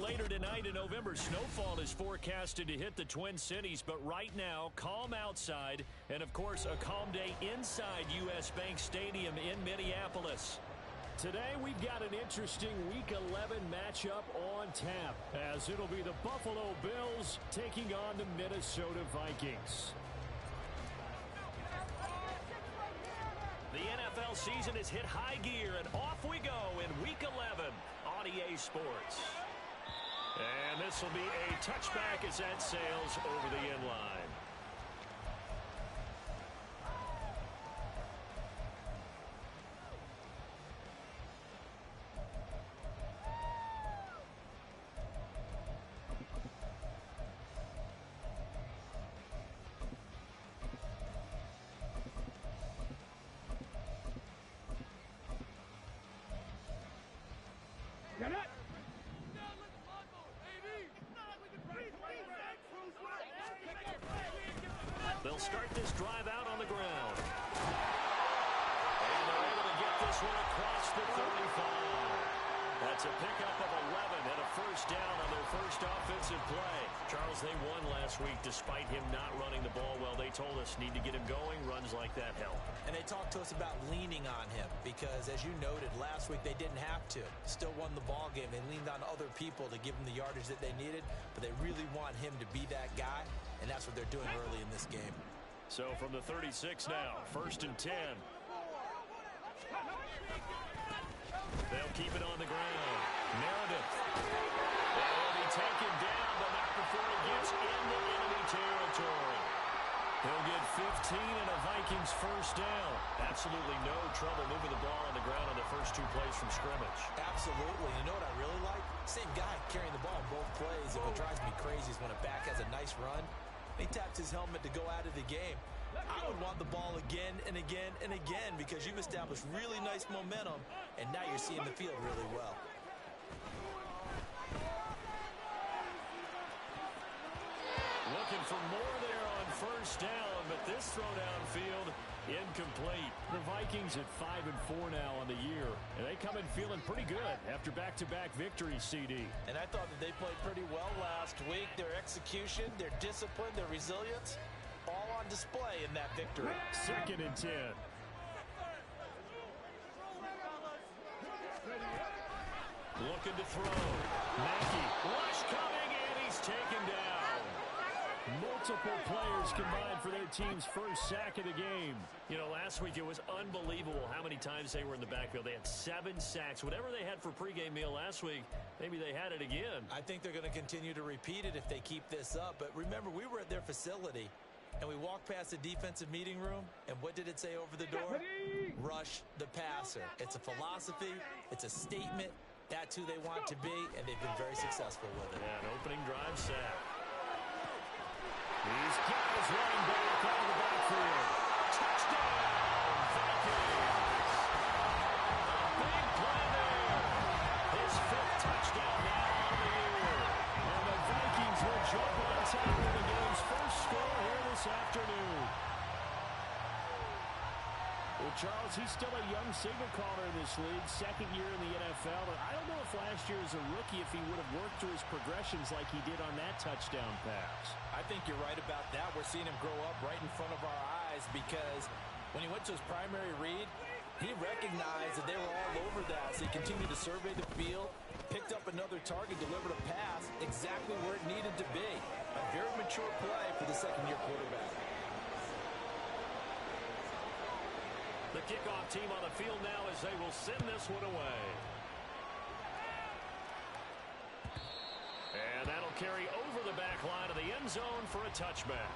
later tonight, a November snowfall is forecasted to hit the Twin Cities, but right now, calm outside, and of course, a calm day inside U.S. Bank Stadium in Minneapolis. Today, we've got an interesting Week 11 matchup on tap, as it'll be the Buffalo Bills taking on the Minnesota Vikings. The NFL season has hit high gear, and off we go in Week 11 on EA Sports. And this will be a touchback as that sails over the end line. They'll start this drive out on the ground. And they're able to get this one across the 35. That's a pickup of 11 and a first down on their first offensive play. Charles, they won last week despite him not running the ball well. They told us need to get him going. Runs like that help. And they talked to us about leaning on him because, as you noted, last week they didn't have to. Still won the ball game. They leaned on other people to give them the yardage that they needed, but they really want him to be that guy, and that's what they're doing early in this game. So from the 36 now, 1st and 10. They'll keep it on the ground. Meredith. They'll be taken down, but not before he gets into enemy territory. He'll get 15 and a Vikings first down. Absolutely no trouble moving the ball on the ground on the first 2 plays from scrimmage. Absolutely. You know what I really like? Same guy carrying the ball in both plays. And what drives me crazy is when a back has a nice run, he taps his helmet to go out of the game. I would want the ball again and again and again because you've established really nice momentum, and now you're seeing the field really well. Looking for more there on first down, but this throw downfield incomplete. The Vikings at 5-4 now on the year, and they come in feeling pretty good after back-to-back victories, CD. And I thought that they played pretty well last week. Their execution, their discipline, their resilience, all on display in that victory. 2nd and 10. Looking to throw. Mackey. Rush coming, and he's taken down. Multiple players combined for their team's first sack of the game. You know, last week it was unbelievable how many times they were in the backfield. They had 7 sacks. Whatever they had for pregame meal last week, maybe they had it again. I think they're going to continue to repeat it if they keep this up. But remember, we were at their facility, and we walked past the defensive meeting room, and what did it say over the door? Rush the passer. It's a philosophy. It's a statement. That's who they want to be, and they've been very successful with it. Yeah, an opening drive sack. These guys running back out of the backfield. Touchdown, Vikings. Big play there. His 5th touchdown now on the year. And the Vikings will jump on top of the game's first score here this afternoon. Well, Charles, he's still a young signal caller in this league, 2nd year in the NFL. But I don't know if last year as a rookie if he would have worked through his progressions like he did on that touchdown pass. I think you're right about that. We're seeing him grow up right in front of our eyes because when he went to his primary read, he recognized that they were all over that. So he continued to survey the field, picked up another target, delivered a pass exactly where it needed to be. A very mature play for the 2nd-year quarterback. The kickoff team on the field now as they will send this one away. And that'll carry over the back line of the end zone for a touchback.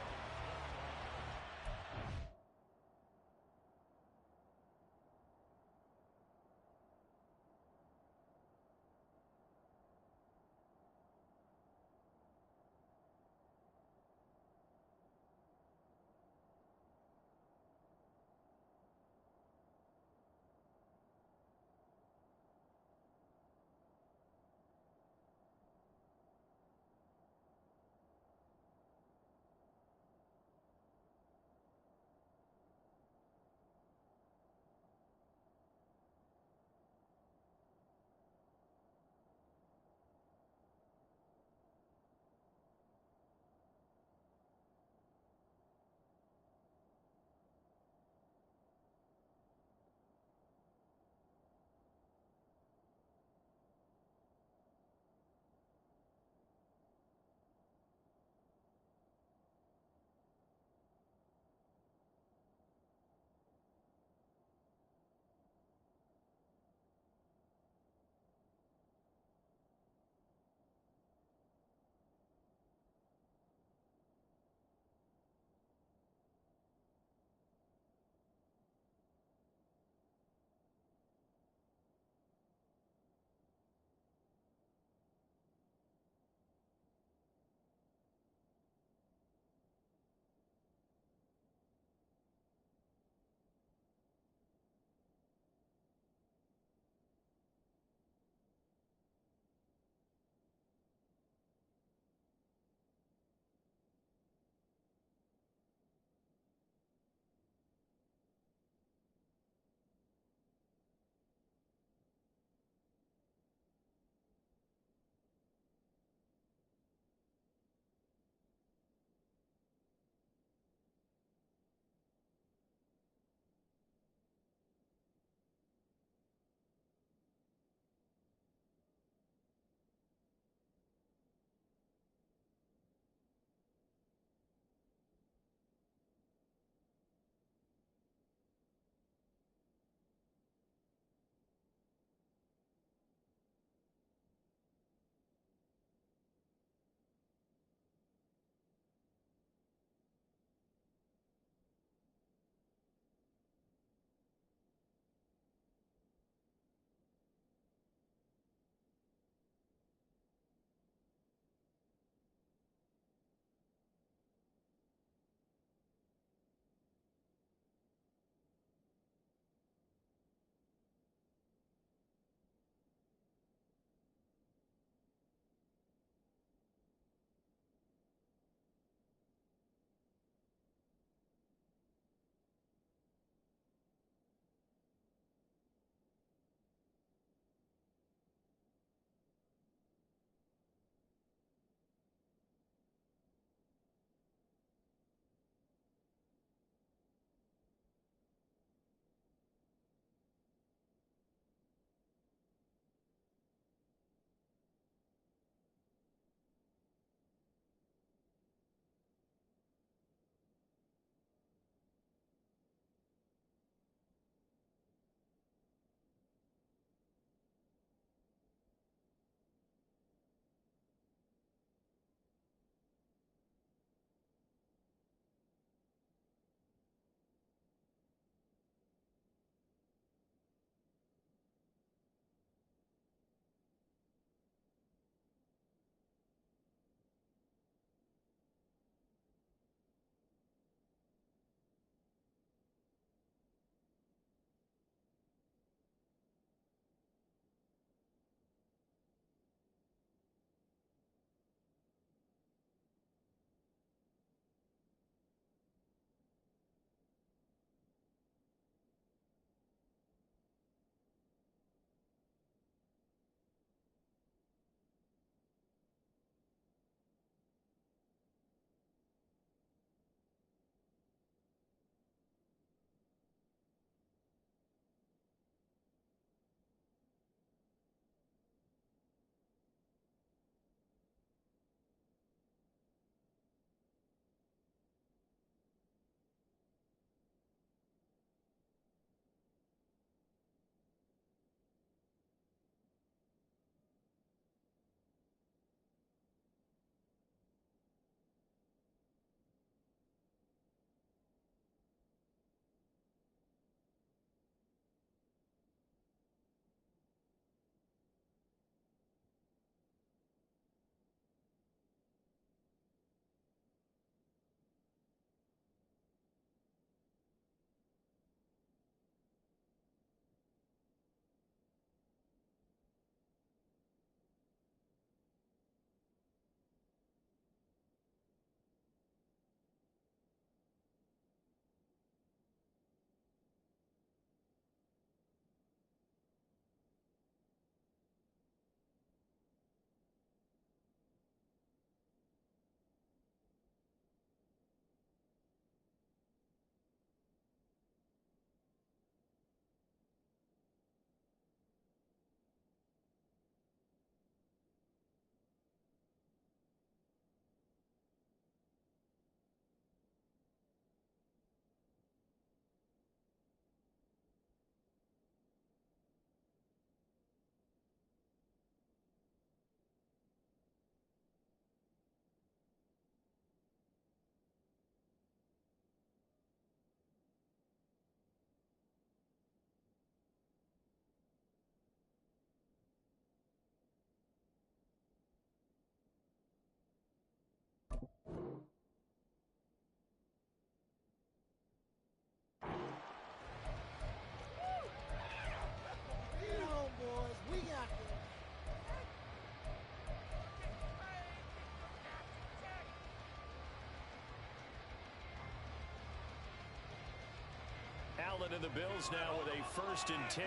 Allen and the Bills now with a 1st and 10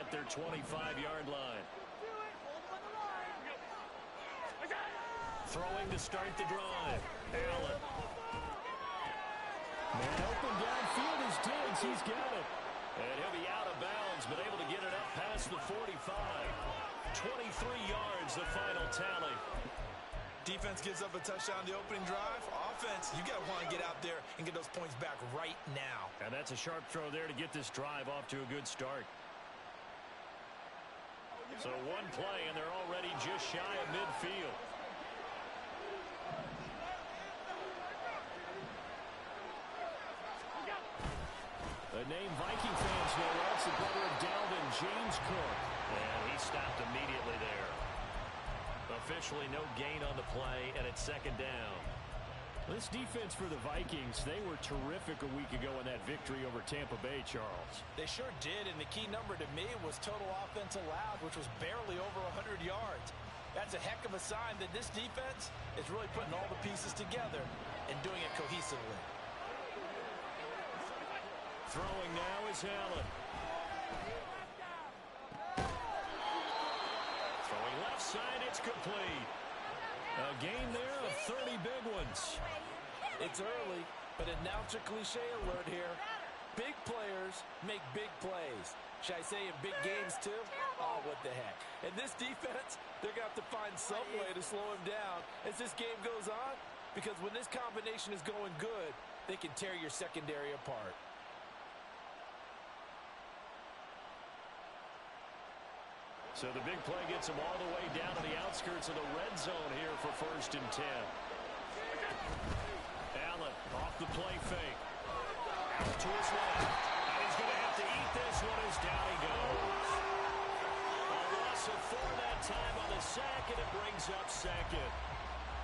at their 25-yard line. Throwing to start the drive. Allen. Man open downfield is Diggs. He's got it. And he'll be out of bounds, but able to get it up past the 45. 23 yards, the final tally. Defense gives up a touchdown the opening drive. Offense, you got to want to get out there and get those points back right now. And that's a sharp throw there to get this drive off to a good start. So one play, and they're already just shy of midfield. The name Viking fans know well. It's the brother of Dalvin, James Cook. And he stopped immediately there. Officially no gain on the play, and it's 2nd down. This defense for the Vikings, they were terrific a week ago in that victory over Tampa Bay, Charles. They sure did, and the key number to me was total offense allowed, which was barely over 100 yards. That's a heck of a sign that this defense is really putting all the pieces together and doing it cohesively. Throwing now is Allen. Throwing left side, it's complete. A gain there of 30 big ones. It's early, but announcer cliche alert here. Big players make big plays. Should I say in big games too? Oh, what the heck. And this defense, they're going to have to find some way to slow him down as this game goes on, because when this combination is going good, they can tear your secondary apart. So the big play gets him all the way down to the outskirts of the red zone here for 1st and 10. Allen off the play fake. Out to his left. And he's going to have to eat this one as down he goes. A loss of 4 that time on the sack, and it brings up 2nd.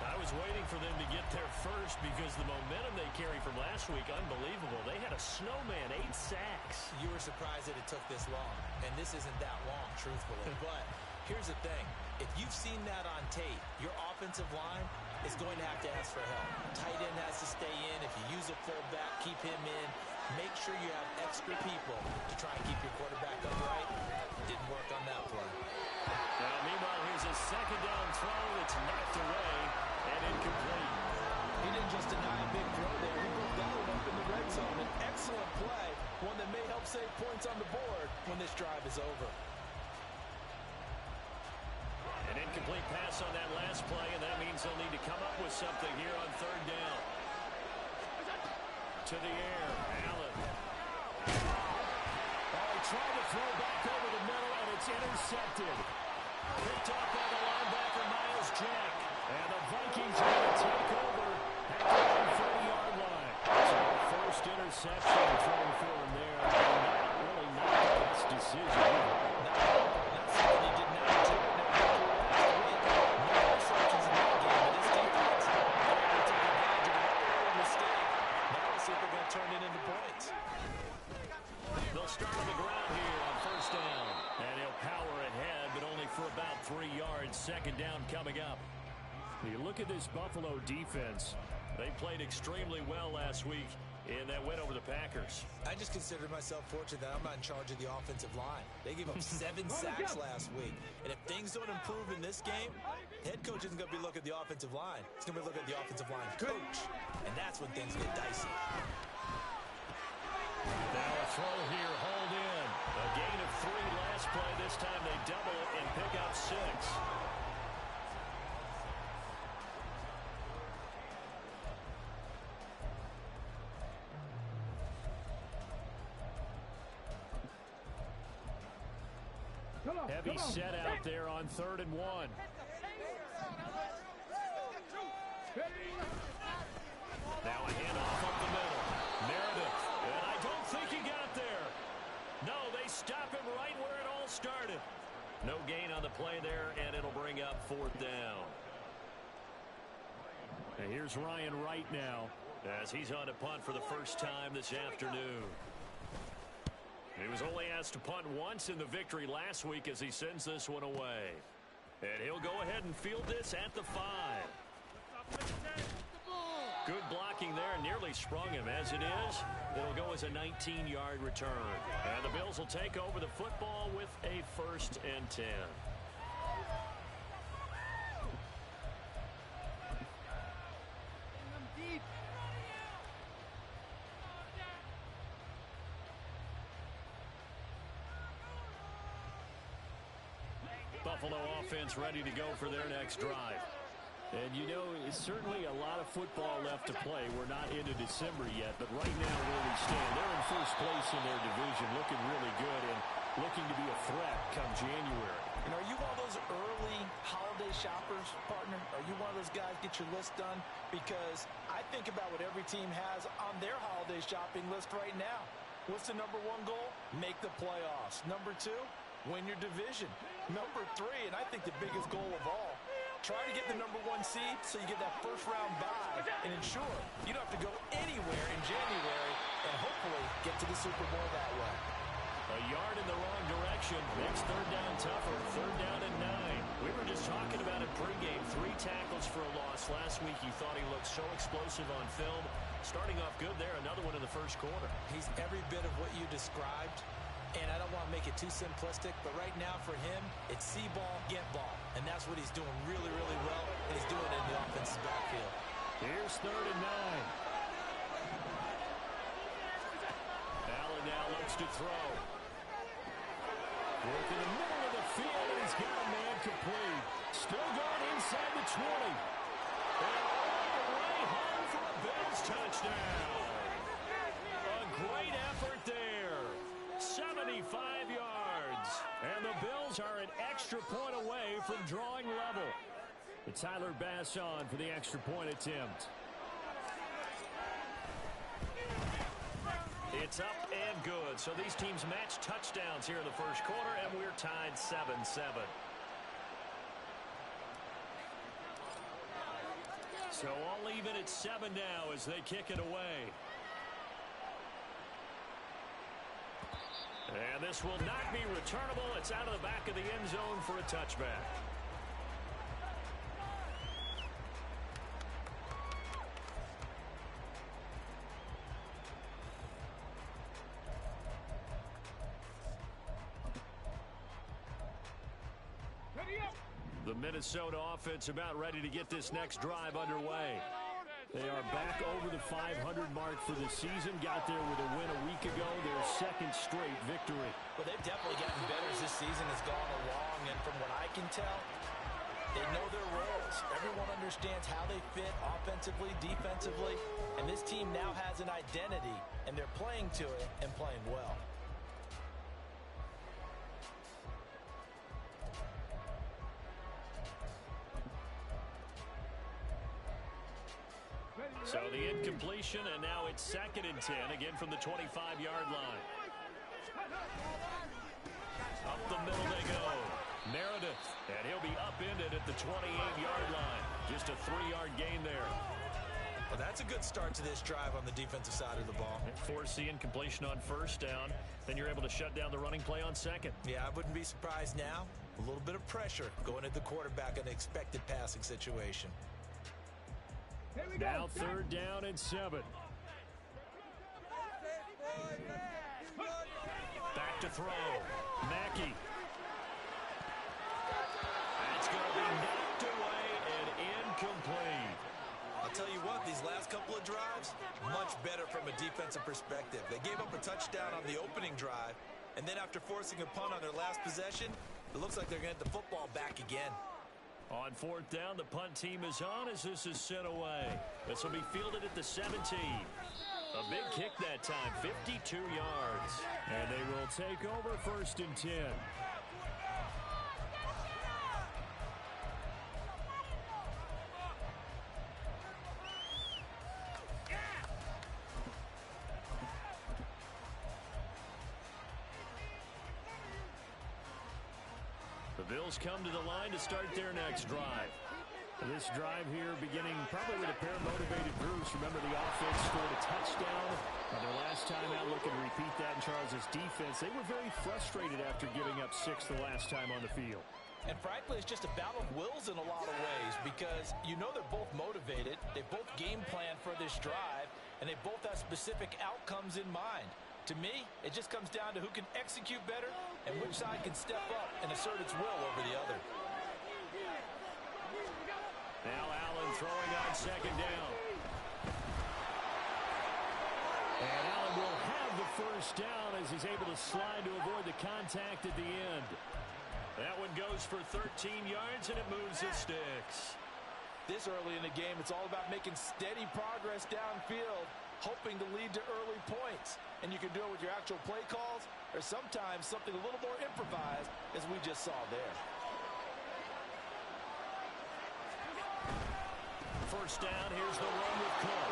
I was waiting for them to get there first because the momentum they carry from last week, unbelievable. They had a snowman, 8 sacks. You were surprised that it took this long, and this isn't that long, truthfully. But here's the thing. If you've seen that on tape, your offensive line is going to have to ask for help. Tight end has to stay in. If you use a fullback, keep him in. Make sure you have extra people to try and keep your quarterback upright. Didn't work on that play. Now, meanwhile, here's a 2nd down throw that's knocked away and incomplete. He didn't just deny a big throw there. He broke that one up in the red zone. An excellent play, one that may help save points on the board when this drive is over. An incomplete pass on that last play, and that means they'll need to come up with something here on 3rd down. To the air, Allen. Oh, he tried to throw back over the middle, and it's intercepted. Picked off by the linebacker, Miles Jack. And the Vikings are going to take over at the 30-yard line. So the first interception thrown for him there. Really not the best decision. Not something he did not do. No interceptions in that game, but this defense, they're able to take advantage of an early mistake. Now let's see if they're going to turn it into points. They'll start on the ground here on 1st down. And he'll power ahead, but only for about 3 yards. 2nd down coming up. You look at this Buffalo defense. They played extremely well last week in that win over the Packers. I just consider myself fortunate that I'm not in charge of the offensive line. They gave up 7 sacks last week. And if things don't improve in this game, head coach isn't going to be looking at the offensive line. He's going to be looking at the offensive line coach. And that's when things get dicey. Now a throw here, hold in. A gain of 3 last play. This time they double it and pick up 6. Heavy set out there on 3rd and 1. Now a handoff up the middle. Meredith, and I don't think he got there. No, they stop him right where it all started. No gain on the play there, and it'll bring up 4th down. And here's Ryan Wright now as he's on to punt for the first time this afternoon. He was only asked to punt once in the victory last week as he sends this one away. And he'll go ahead and field this at the 5. Good blocking there, nearly really sprung him. As it is, it'll go as a 19-yard return. And the Bills will take over the football with a 1st and 10. Buffalo offense ready to go for their next drive. And, you know, it's certainly a lot of football left to play. We're not into December yet, but right now where we stand, they're in first place in their division, looking really good and looking to be a threat come January. And are you one of those early holiday shoppers, partner? Are you one of those guys, get your list done? Because I think about what every team has on their holiday shopping list right now. What's the number 1 goal? Make the playoffs. Number 2, win your division. Number 3, and I think the biggest goal of all, try to get the number 1 seed so you get that first-round bye and ensure you don't have to go anywhere in January and hopefully get to the Super Bowl that way. A yard in the wrong direction makes 3rd down tougher. 3rd down and 9. We were just talking about it pregame. 3 tackles for a loss last week. You thought he looked so explosive on film. Starting off good there. Another one in the first quarter. He's every bit of what you described. And I don't want to make it too simplistic, but right now for him, it's see ball, get ball. And that's what he's doing really, really well, and he's doing it in the offensive backfield. Here's 3rd and 9. Allen now looks to throw. Work in the middle of the field, and he's got a man complete. Still going inside the 20. And all the way home for a Bills touchdown. A great effort there. 75 yards. And the Bills are an extra point away from drawing level. It's Tyler Bass on for the extra point attempt. It's up and good. So these teams match touchdowns here in the first quarter, and we're tied 7-7. So all even at 7 now as they kick it away. And this will not be returnable. It's out of the back of the end zone for a touchback. The Minnesota offense about ready to get this next drive underway. They are back over the 500 mark for the season. Got there with a win a week ago. Their 2nd straight victory. Well, they've definitely gotten better as this season has gone along. And from what I can tell, they know their roles. Everyone understands how they fit offensively, defensively. And this team now has an identity. And they're playing to it and playing well. So the incompletion, and now it's 2nd and 10, again from the 25-yard line. Up the middle they go. Meredith, and he'll be upended at the 28-yard line. Just a 3-yard gain there. Well, that's a good start to this drive on the defensive side of the ball. Force the incompletion on 1st down. Then you're able to shut down the running play on 2nd. Yeah, I wouldn't be surprised now. A little bit of pressure going at the quarterback in an expected passing situation. Now 3rd down and 7. Back to throw. Mackey. That's going to be knocked away and incomplete. I'll tell you what, these last couple of drives, much better from a defensive perspective. They gave up a touchdown on the opening drive, and then after forcing a punt on their last possession, it looks like they're going to get the football back again. On 4th down, the punt team is on as this is sent away. This will be fielded at the 17. A big kick that time, 52 yards. And they will take over 1st and 10. The Bills come to the line to start their next drive. This drive here beginning probably with a pair of motivated groups. Remember, the offense scored a touchdown on their last time out. Looking to repeat that in Charles' defense. They were very frustrated after giving up 6 the last time on the field. And frankly, it's just a battle of wills in a lot of ways because you know they're both motivated. They both game plan for this drive. and they both have specific outcomes in mind. To me, it just comes down to who can execute better and which side can step up and assert its will over the other. Now Allen throwing on second down. And Allen will have the first down as he's able to slide to avoid the contact at the end. That one goes for 13 yards, and it moves the sticks. This early in the game, it's all about making steady progress downfield, hoping to lead to early points. And you can do it with your actual play calls or sometimes something a little more improvised, as we just saw there. First down, here's the run with Cook.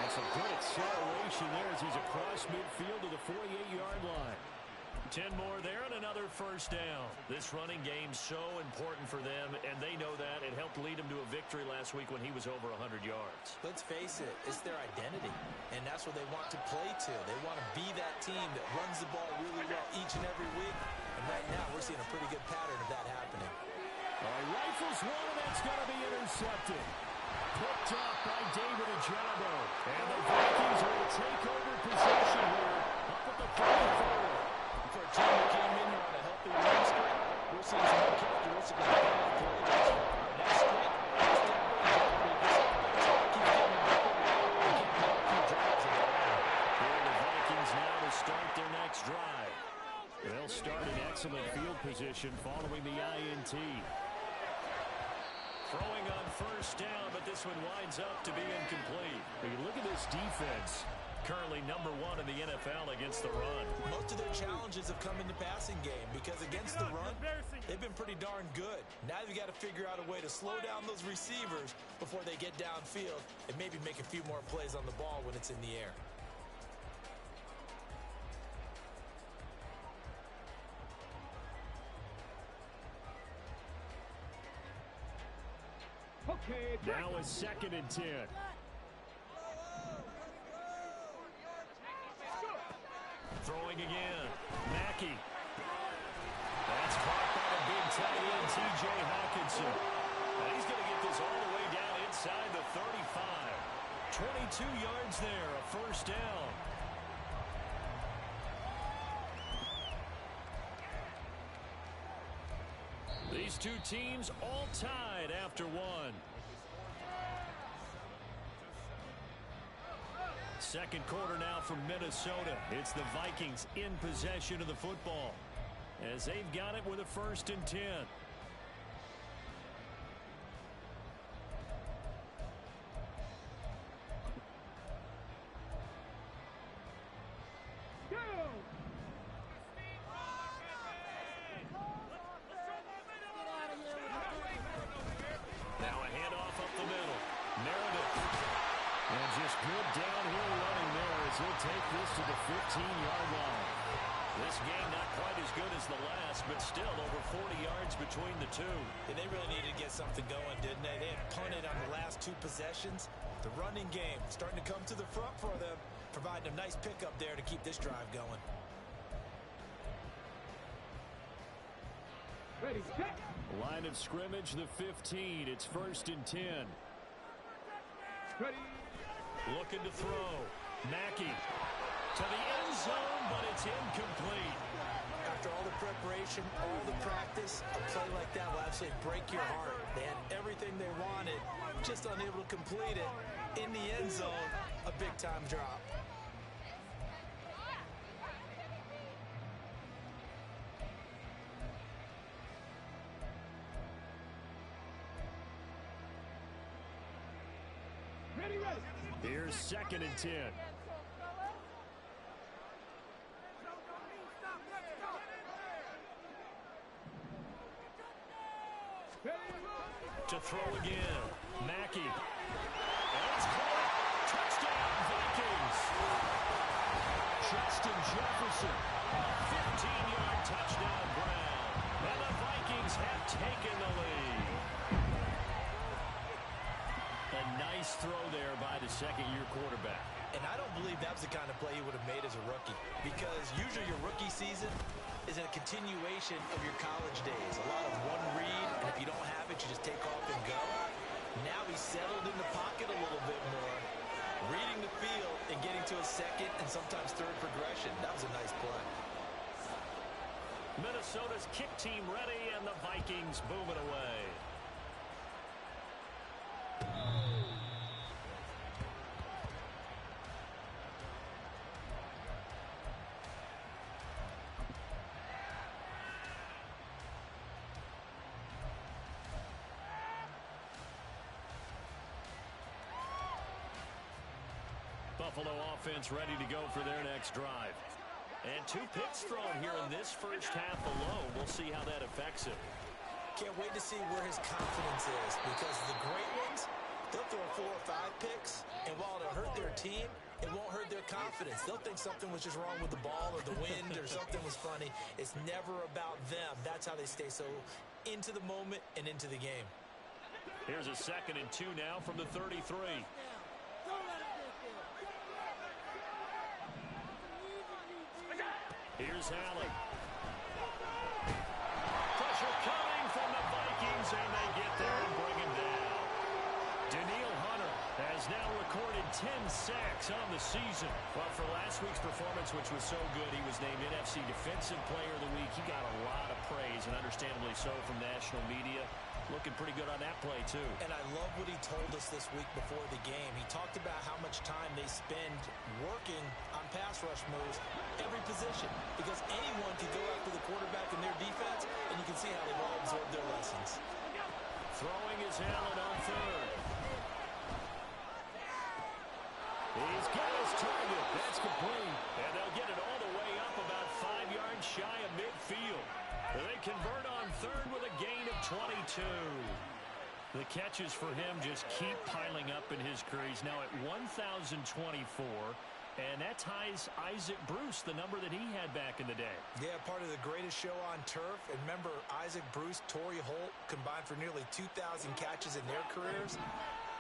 That's a good acceleration there as he's across midfield to the 48-yard line. 10 more there and another first down. This running game's so important for them, and they know that. It helped lead them to a victory last week when he was over 100 yards. Let's face it, it's their identity, and that's what they want to play to. They want to be that team that runs the ball really well each and every week, and right now we're seeing a pretty good pattern of that happening. Rifles one, and that's going to be intercepted. Picked up by David Ojabo. And the Vikings will take over possession here up at the 34. For a team that came in here on a healthy win streak, we're seeing some more characteristics of the play adjustment. That streak is definitely jeopardy. Keep getting the ball. We can't have a few drives in that line. Here are the Vikings now to start their next drive. They'll start in excellent field position following the INT. Throwing on first down, but this one winds up to be incomplete. When you look at this defense, currently number 1 in the NFL against the run. Most of their challenges have come in the passing game because against the run, they've been pretty darn good. Now you've got to figure out a way to slow down those receivers before they get downfield and maybe make a few more plays on the ball when it's in the air. Now a 2nd and 10. Throwing again. Mackey. That's caught by the big tight end, T.J. Hawkinson. And he's going to get this all the way down inside the 35. 22 yards there, a first down. These two teams all tied after one. Second quarter now from Minnesota. It's the Vikings in possession of the football as they've got it with a 1st and 10. Now a handoff up the middle. Meredith. And just good downhill running there as he'll take this to the 15-yard line. This game not quite as good as the last, but still over 40 yards between the two. And they really needed to get something going, didn't they? They had punted on the last 2 possessions. The running game starting to come to the front for them, providing a nice pickup there to keep this drive going. Ready, set. Line of scrimmage, the 15. It's 1st and 10. Ready. Looking to throw. Mackey to the end zone, but it's incomplete. After all the preparation, all the practice, a play like that will absolutely break your heart. They had everything they wanted, just unable to complete it. In the end zone, a big-time drop. Here's 2nd and 10. To throw again. Mackey. And it's caught. Touchdown, Vikings. Justin Jefferson. 15-yard touchdown ground. And the Vikings have taken the lead. A nice throw there by the 2nd-year quarterback. And I don't believe that was the kind of play he would have made as a rookie, because usually your rookie season is a continuation of your college days. A lot of one read, and if you don't have it, you just take off and go. Now he's settled in the pocket a little bit more, reading the field and getting to a second and sometimes third progression. That was a nice play. Minnesota's kick team ready, and the Vikings boom it away. Buffalo offense ready to go for their next drive. And 2 picks thrown here in this first half alone. We'll see how that affects him. Can't wait to see where his confidence is, because the great ones, they'll throw 4 or 5 picks, and while it'll hurt their team, it won't hurt their confidence. They'll think something was just wrong with the ball or the wind or something was funny. It's never about them. That's how they stay so into the moment and into the game. Here's a 2nd and 2 now from the 33. Here's Allen. Pressure coming from the Vikings, and they get there and bring him down. Daniil Hunter has now recorded 10 sacks on the season. Well, for last week's performance, which was so good, he was named NFC Defensive Player of the Week. He got a lot of praise, and understandably so, from national media. Looking pretty good on that play, too. And I love what he told us this week before the game. He talked about how much time they spend working on pass rush moves, every position, because anyone can go after the quarterback in their defense, and you can see how they've all absorbed their lessons. Throwing is Allen on 3rd. He's got his target. That's complete. And they'll get it all the way up about 5 yards shy of midfield. They convert on 3rd with a gain of 22. The catches for him just keep piling up in his career. He's now at 1,024, and that ties Isaac Bruce, the number that he had back in the day. Yeah, part of the greatest show on turf. And remember, Isaac Bruce, Torrey Holt combined for nearly 2,000 catches in their careers.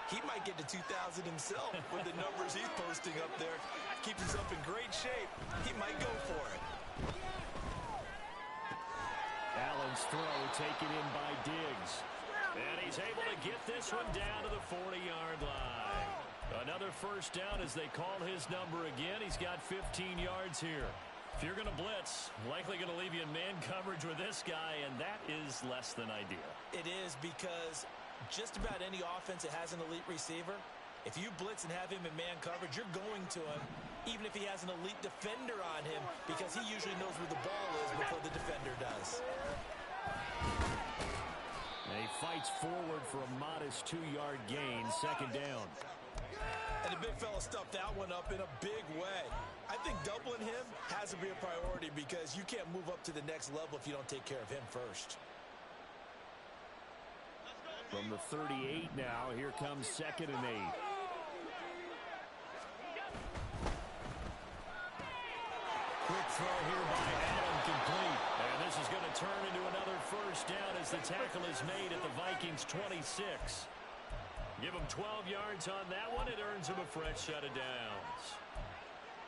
He might get to 2,000 himself with the numbers he's posting up there. Keeps himself in great shape. He might go for it. Allen's throw taken in by Diggs. And he's able to get this one down to the 40-yard line. Another first down as they call his number again. He's got 15 yards here. If you're going to blitz, likely going to leave you in man coverage with this guy, and that is less than ideal. It is, because just about any offense that has an elite receiver, if you blitz and have him in man coverage, you're going to him, even if he has an elite defender on him, because he usually knows where the ball is before the defender does. He fights forward for a modest 2-yard gain, 2nd down. And the big fella stuffed that one up in a big way. I think doubling him has to be a priority, because you can't move up to the next level if you don't take care of him first. From the 38 now, here comes 2nd and 8. Quick throw here by Allen, complete. And this is going to turn into another first down as the tackle is made at the Vikings' 26. Give him 12 yards on that one. It earns him a fresh set of downs.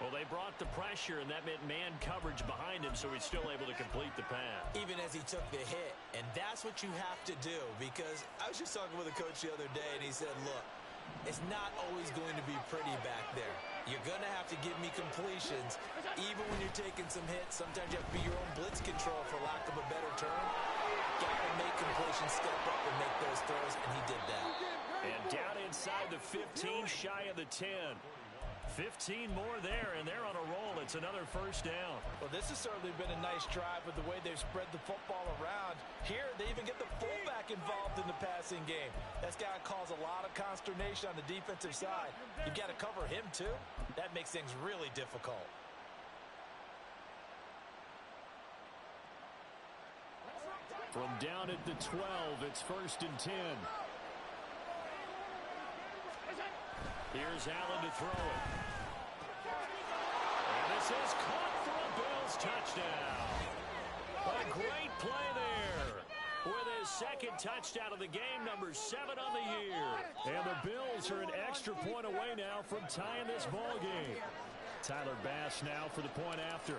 Well, they brought the pressure, and that meant man coverage behind him, so he's still able to complete the pass. Even as he took the hit. And that's what you have to do, because I was just talking with a coach the other day, and he said, look, it's not always going to be pretty back there. You're going to have to give me completions. Even when you're taking some hits, sometimes you have to be your own blitz control, for lack of a better term. Got to make completions, step up and make those throws, and he did that. And down inside the 15, shy of the 10. 15 more there, and they're on a roll. It's another first down. Well, this has certainly been a nice drive with the way they've spread the football around. Here, they even get the fullback involved in the passing game. That's got to cause a lot of consternation on the defensive side. You've got to cover him, too. That makes things really difficult. From down at the 12, it's 1st and 10. Here's Allen to throw it. And this is caught for a Bills touchdown. A great play there. With his 2nd touchdown of the game, number 7 on the year. And the Bills are an extra point away now from tying this ball game. Tyler Bass now for the point after.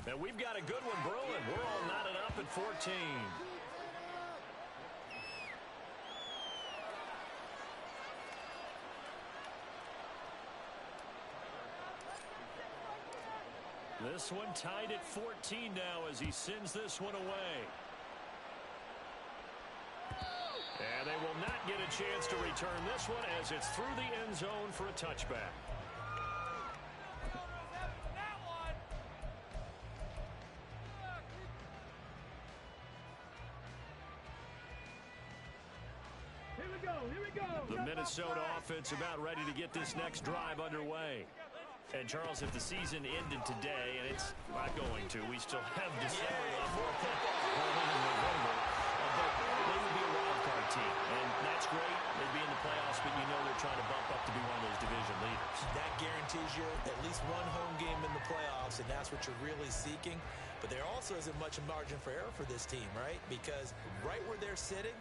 And we've got a good one brewing. We're all knotted up at 14. This one tied at 14 now as he sends this one away. And they will not get a chance to return this one as it's through the end zone for a touchback. The Minnesota offense about ready to get this next drive underway. And, Charles, if the season ended today, and it's not going to, we still have December left. November. But they would be a wild card team, and that's great. They'd be in the playoffs, but you know they're trying to bump up to be one of those division leaders. That guarantees you at least one home game in the playoffs, and that's what you're really seeking. But there also isn't much margin for error for this team, right? Because right where they're sitting,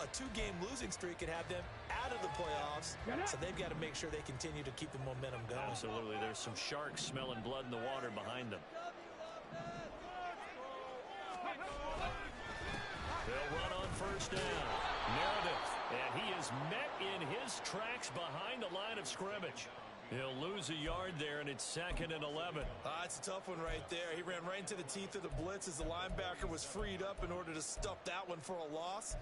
a two-game losing streak could have them out of the playoffs, so they've got to make sure they continue to keep the momentum going. Absolutely. There's some sharks smelling blood in the water behind them. They'll run on first down. Meredith, and he is met in his tracks behind the line of scrimmage. He'll lose a yard there, and it's 2nd and 11. It's a tough one right there. He ran right into the teeth of the blitz as the linebacker was freed up in order to stuff that one for a loss.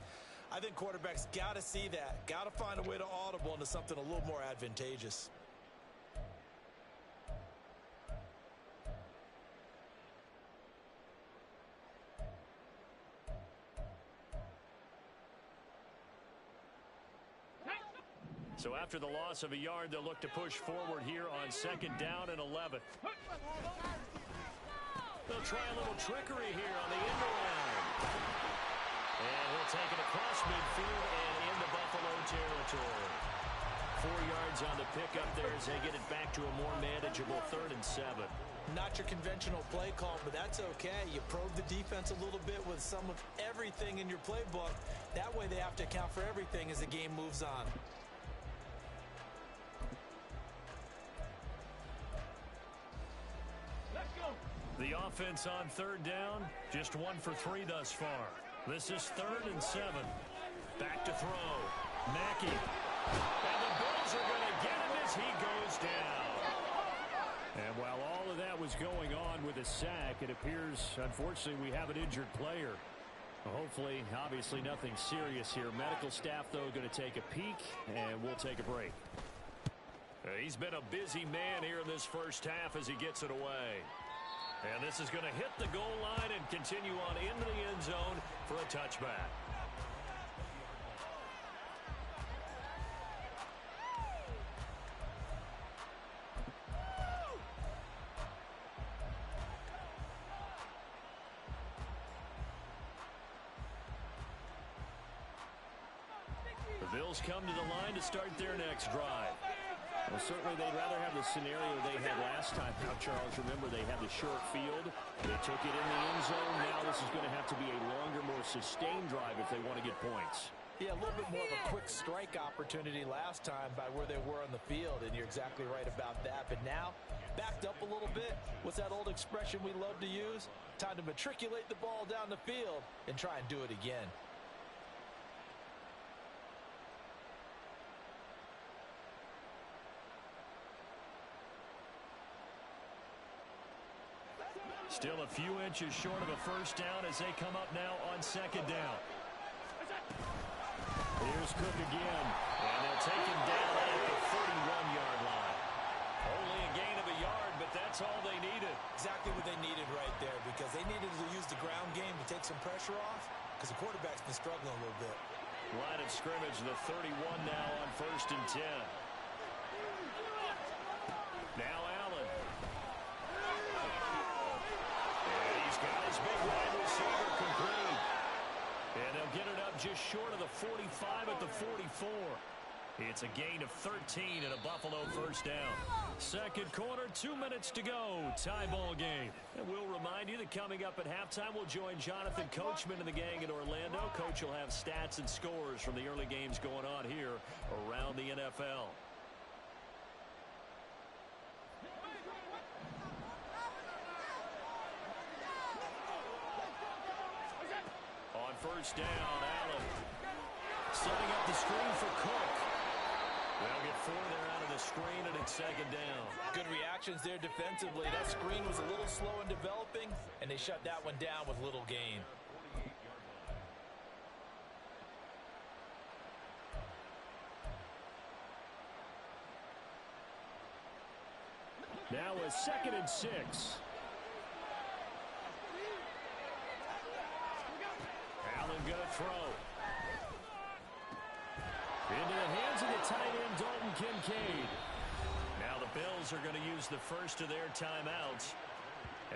I think quarterbacks got to see that. Got to find a way to audible into something a little more advantageous. So after the loss of a yard, they'll look to push forward here on 2nd down and 11. They'll try a little trickery here on the end around. And he'll take it across midfield and into Buffalo territory. 4 yards on the pickup there as they get it back to a more manageable 3rd and 7. Not your conventional play call, but that's okay. You probe the defense a little bit with some of everything in your playbook. That way they have to account for everything as the game moves on. The offense on 3rd down, just 1 for 3 thus far. This is 3rd and 7. Back to throw. Mackey. And the Bills are going to get him as he goes down. And while all of that was going on with a sack, it appears, unfortunately, we have an injured player. Hopefully, obviously, nothing serious here. Medical staff, though, going to take a peek, and we'll take a break. He's been a busy man here in this first half as he gets it away. And this is going to hit the goal line and continue on into the end zone for a touchback. The Bills come to the line to start their next drive. Well, certainly they'd rather have the scenario they had last time. Now, Charles, remember they had the short field. They took it in the end zone. Now this is going to have to be a longer, more sustained drive if they want to get points. Yeah, a little bit more of a quick strike opportunity last time by where they were on the field, and you're exactly right about that. But now, backed up a little bit. What's that old expression we love to use? Time to matriculate the ball down the field and try and do it again. Still a few inches short of a first down as they come up now on 2nd down. Here's Cook again, and they'll take him down at the 41-yard line. Only a gain of a yard, but that's all they needed. Exactly what they needed right there, because they needed to use the ground game to take some pressure off, because the quarterback's been struggling a little bit. Line of scrimmage, the 31 now on 1st and 10. Now Allen. And he's got his big wide receiver complete. And they'll get it up just short of the 45 at the 44. It's a gain of 13 and a Buffalo first down. Second quarter, 2 minutes to go. Tie ball game. And we'll remind you that coming up at halftime, we'll join Jonathan Coachman and the gang in Orlando. Coach will have stats and scores from the early games going on here around the NFL. On first down, Allen setting up the screen for Cook. They'll get 4 there out of the screen, and it's second down. Good reactions there defensively. That screen was a little slow in developing, and they shut that one down with little gain. Now a 2nd and 6. Allen gonna throw. Into the hands of the tight end, Dalton Kincaid. Now the Bills are going to use the first of their timeouts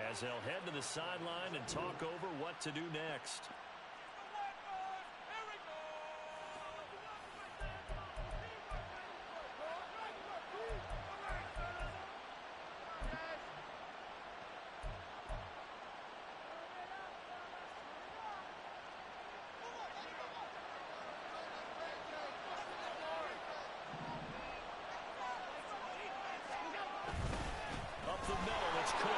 as they'll head to the sideline and talk over what to do next. The middle, it's Cook.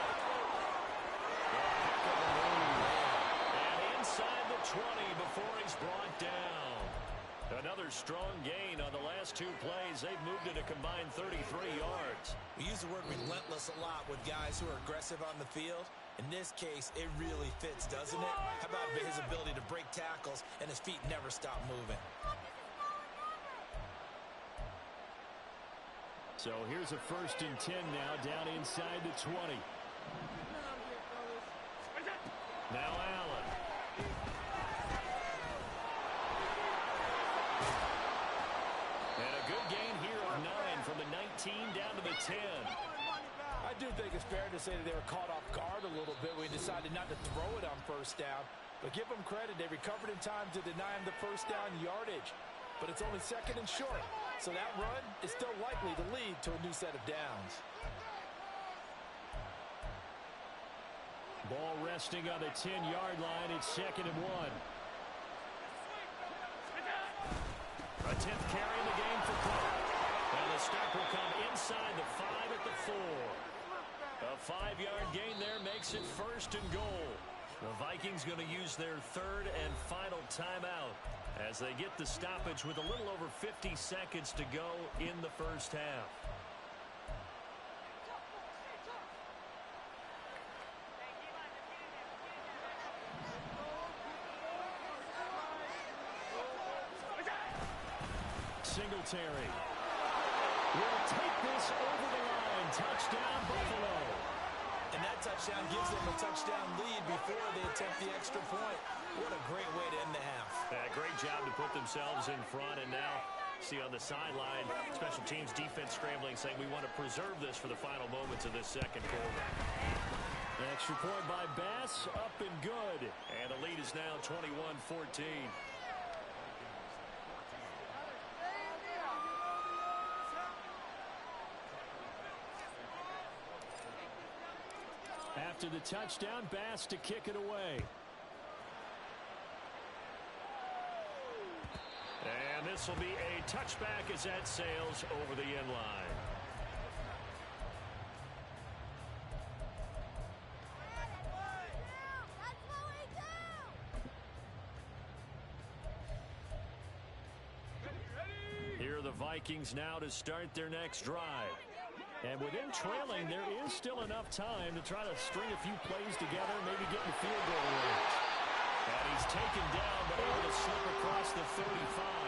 And inside the 20 before he's brought down. Another strong gain on the last 2 plays. They've moved it a combined 33 yards. We use the word relentless a lot with guys who are aggressive on the field. In this case, it really fits, doesn't it? How about his ability to break tackles and his feet never stop moving? So here's a 1st and 10 now, down inside the 20. Now Allen. And a good gain here of 9 from the 19 down to the 10. I do think it's fair to say that they were caught off guard a little bit when he decided not to throw it on 1st down. But give them credit, they recovered in time to deny him the 1st down yardage. But it's only 2nd and short. So that run is still likely to lead to a new set of downs. Ball resting on the 10-yard line. It's 2nd and 1. A 10th carry in the game for Cook. And the stop will come inside the 5 at the 4. A 5-yard gain there makes it 1st and goal. The Vikings going to use their 3rd and final timeout as they get the stoppage with a little over 50 seconds to go in the 1st half. Singletary will take this over the line. Touchdown, Buffalo. And that touchdown gives them a touchdown lead before they attempt the extra point. What a great way to end the half. Great job to put themselves in front, and now see on the sideline, special teams defense scrambling, saying we want to preserve this for the final moments of this 2nd quarter. Extra point by Bass, up and good. And the lead is now 21-14. After the touchdown, Bass to kick it away. And this will be a touchback as that sails over the end line. Here are the Vikings now to start their next drive. And within trailing, there is still enough time to try to string a few plays together, maybe get in the field goal range. And he's taken down, but able to slip across the 35.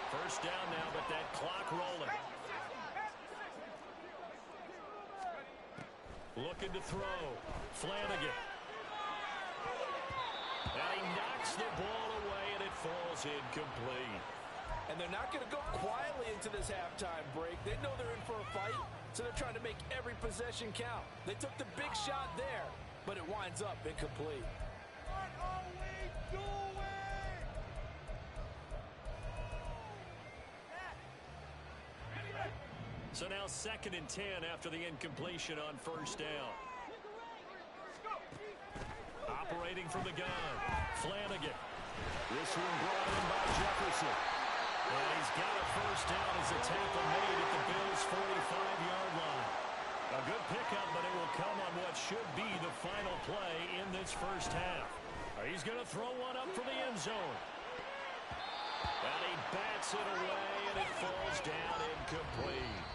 1st down now, but that clock rolling. Looking to throw. Flanagan. And he knocks the ball away, and it falls incomplete. And they're not going to go quietly into this halftime break. They know they're in for a fight, so they're trying to make every possession count. They took the big shot there, but it winds up incomplete. What are we doing? So now 2nd and 10 after the incompletion on 1st down. Operating from the gun. Flanagan. This one brought in by Jefferson. And he's got a 1st down as the tackle made at the Bills' 45-yard line. A good pickup, but it will come on what should be the final play in this 1st half. He's going to throw one up for the end zone. And he bats it away, and it falls down incomplete.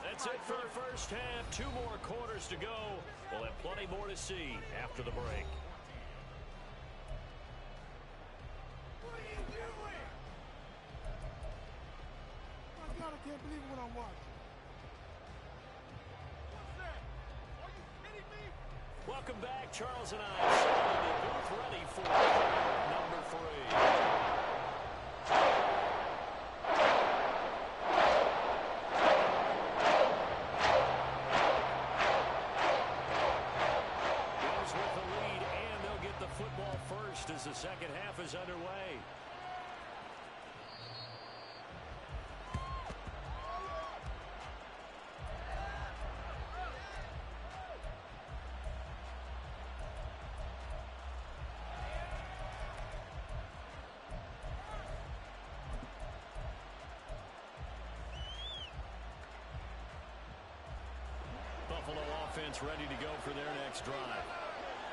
That's it for the first half. 2 more quarters to go. We'll have plenty more to see after the break. God, I can't believe what I'm watching. Welcome back. Charles and I are both ready for number 3. Bills with the lead, and they'll get the football first as the second half is underway. Buffalo offense ready to go for their next drive.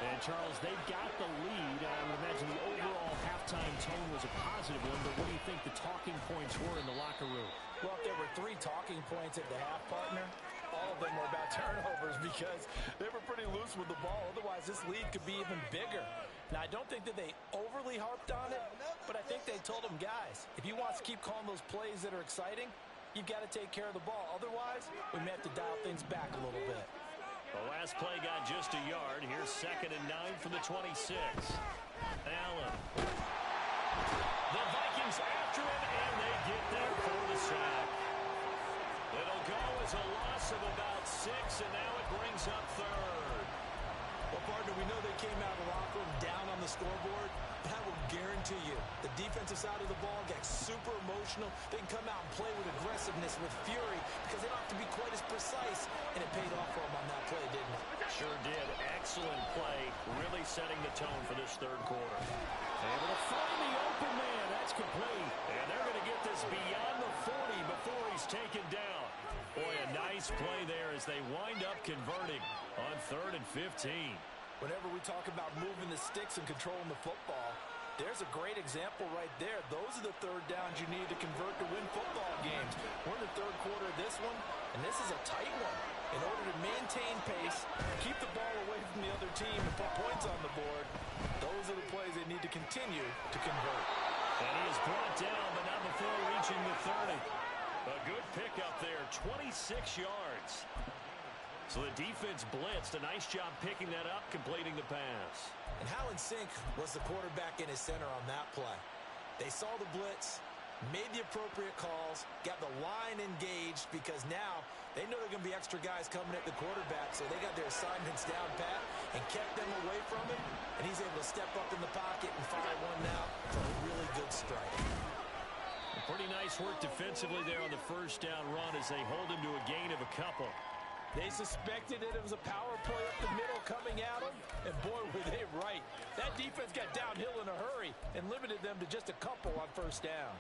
And, Charles, they've got the lead. I would imagine the overall halftime tone was a positive one, but what do you think the talking points were in the locker room? Well, if there were 3 talking points at the half, partner, all of them were about turnovers because they were pretty loose with the ball. Otherwise, this lead could be even bigger. Now, I don't think that they overly harped on it, but I think they told them, guys, if you want to keep calling those plays that are exciting, you've got to take care of the ball. Otherwise, we may have to dial things back a little bit. The last play got just a yard. Here's 2nd and 9 from the 26. Allen. The Vikings after him, and they get there for the sack. It'll go as a loss of about 6, and now it brings up 3rd. Well, partner, we know they came out of the locker room down on the scoreboard, but I will guarantee you the defensive side of the ball got super emotional. They can come out and play with aggressiveness, with fury, because they don't have to be quite as precise, and it paid off for them on that play, didn't it? Sure did. Excellent play, really setting the tone for this 3rd quarter. Able to find the open man. That's complete. And they're going to get this beyond the 40 before he's taken down. Boy, a nice play there as they wind up converting on 3rd and 15. Whenever we talk about moving the sticks and controlling the football, there's a great example right there. Those are the 3rd downs you need to convert to win football games. We're in the 3rd quarter of this one, and this is a tight one. In order to maintain pace, keep the ball away from the other team, and put points on the board, those are the plays they need to continue to convert. And he is brought down, but not before reaching the 30. A good pickup there, 26 yards. So the defense blitzed. A nice job picking that up, completing the pass. And how in sync was the quarterback in his center on that play? They saw the blitz, made the appropriate calls, got the line engaged because now they know there are going to be extra guys coming at the quarterback, so they got their assignments down pat and kept them away from him, and he's able to step up in the pocket and fire one now for a really good strike. Pretty nice work defensively there on the 1st down run as they hold him to a gain of a couple. They suspected it was a power play up the middle coming at them, and boy, were they right. That defense got downhill in a hurry and limited them to just a couple on 1st down.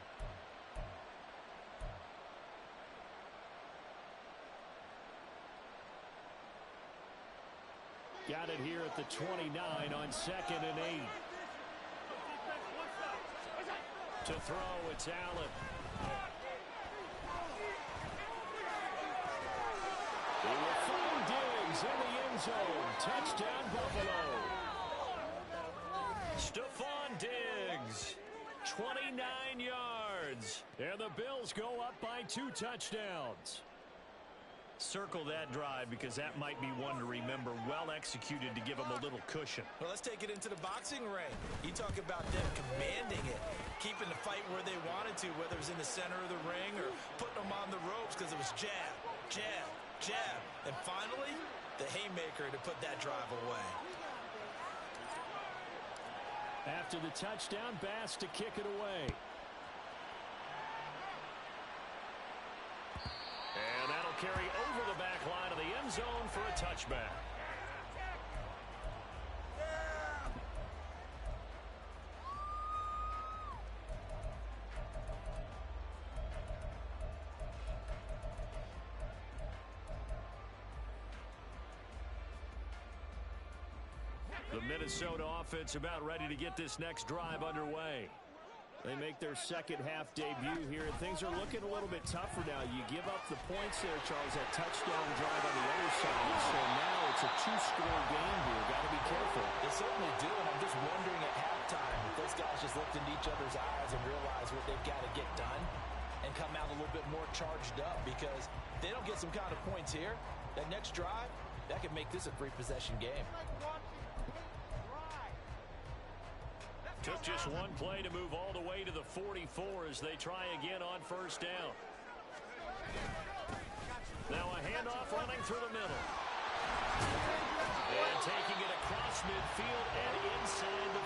Got it here at the 29 on 2nd and 8. To throw, it's Allen. He will find Diggs in the end zone. Touchdown, Buffalo. Stephon Diggs, 29 yards. And the Bills go up by 2 touchdowns. Circle that drive because that might be one to remember. Well executed to give them a little cushion. Well, let's take it into the boxing ring. You talk about them commanding it, keeping the fight where they wanted to, whether it was in the center of the ring or putting them on the ropes because it was jab, jab, jab. And finally, the haymaker to put that drive away. After the touchdown, Bass to kick it away. And that'll carry over the back line of the end zone for a touchback. The Minnesota offense about ready to get this next drive underway. They make their second half debut here, and things are looking a little bit tougher now. You give up the points there, Charles, that touchdown drive on the other side. So now it's a two-score game here. Got to be careful. They certainly do, and I'm just wondering at halftime if those guys just looked into each other's eyes and realized what they've got to get done and come out a little bit more charged up, because if they don't get some kind of points here, that next drive, that could make this a three-possession game. Took just one play to move all the way to the 44 as they try again on first down. Now a handoff running through the middle. And taking it across midfield and inside the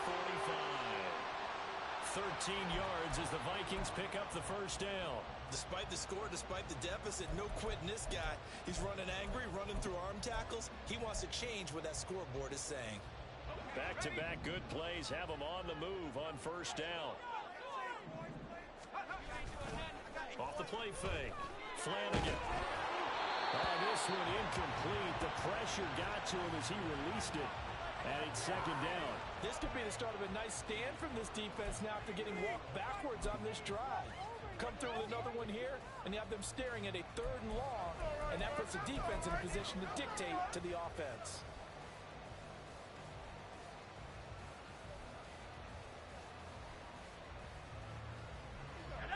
45. 13 yards as the Vikings pick up the first down. Despite the score, despite the deficit, no quitting this guy. He's running angry, running through arm tackles. He wants to change what that scoreboard is saying. Back-to-back good plays have him on the move on first down. Off the play fake. Flanagan. Oh, this one incomplete. The pressure got to him as he released it. And it's second down. This could be the start of a nice stand from this defense now after getting walked backwards on this drive. Come through with another one here, and you have them staring at a 3rd and long, and that puts the defense in a position to dictate to the offense.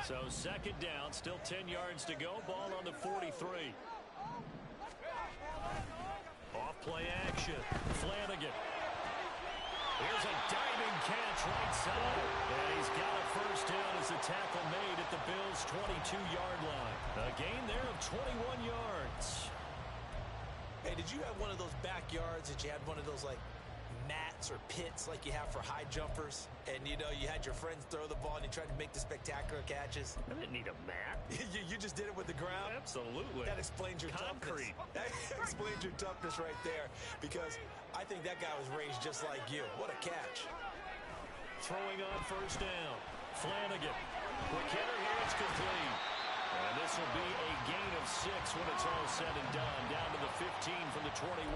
So second down, still 10 yards to go. Ball on the 43. Off play action. Flanagan. Here's a diving catch right side. And he's got a first down as the tackle made at the Bills' 22-yard line. A gain there of 21 yards. Hey, did you have one of those backyards that you had one of those, like, mats or pits like you have for high jumpers, and you know you had your friends throw the ball and you tried to make the spectacular catches? I didn't need a mat. you just did it with the ground? Absolutely. That explains your concrete. Toughness. That explains your toughness right there, because I think that guy was raised just like you. What a catch. Throwing on first down. Flanagan. Quick hitter here, it's complete. And this will be a gain of 6 when it's all said and done. Down to the 15 from the 21.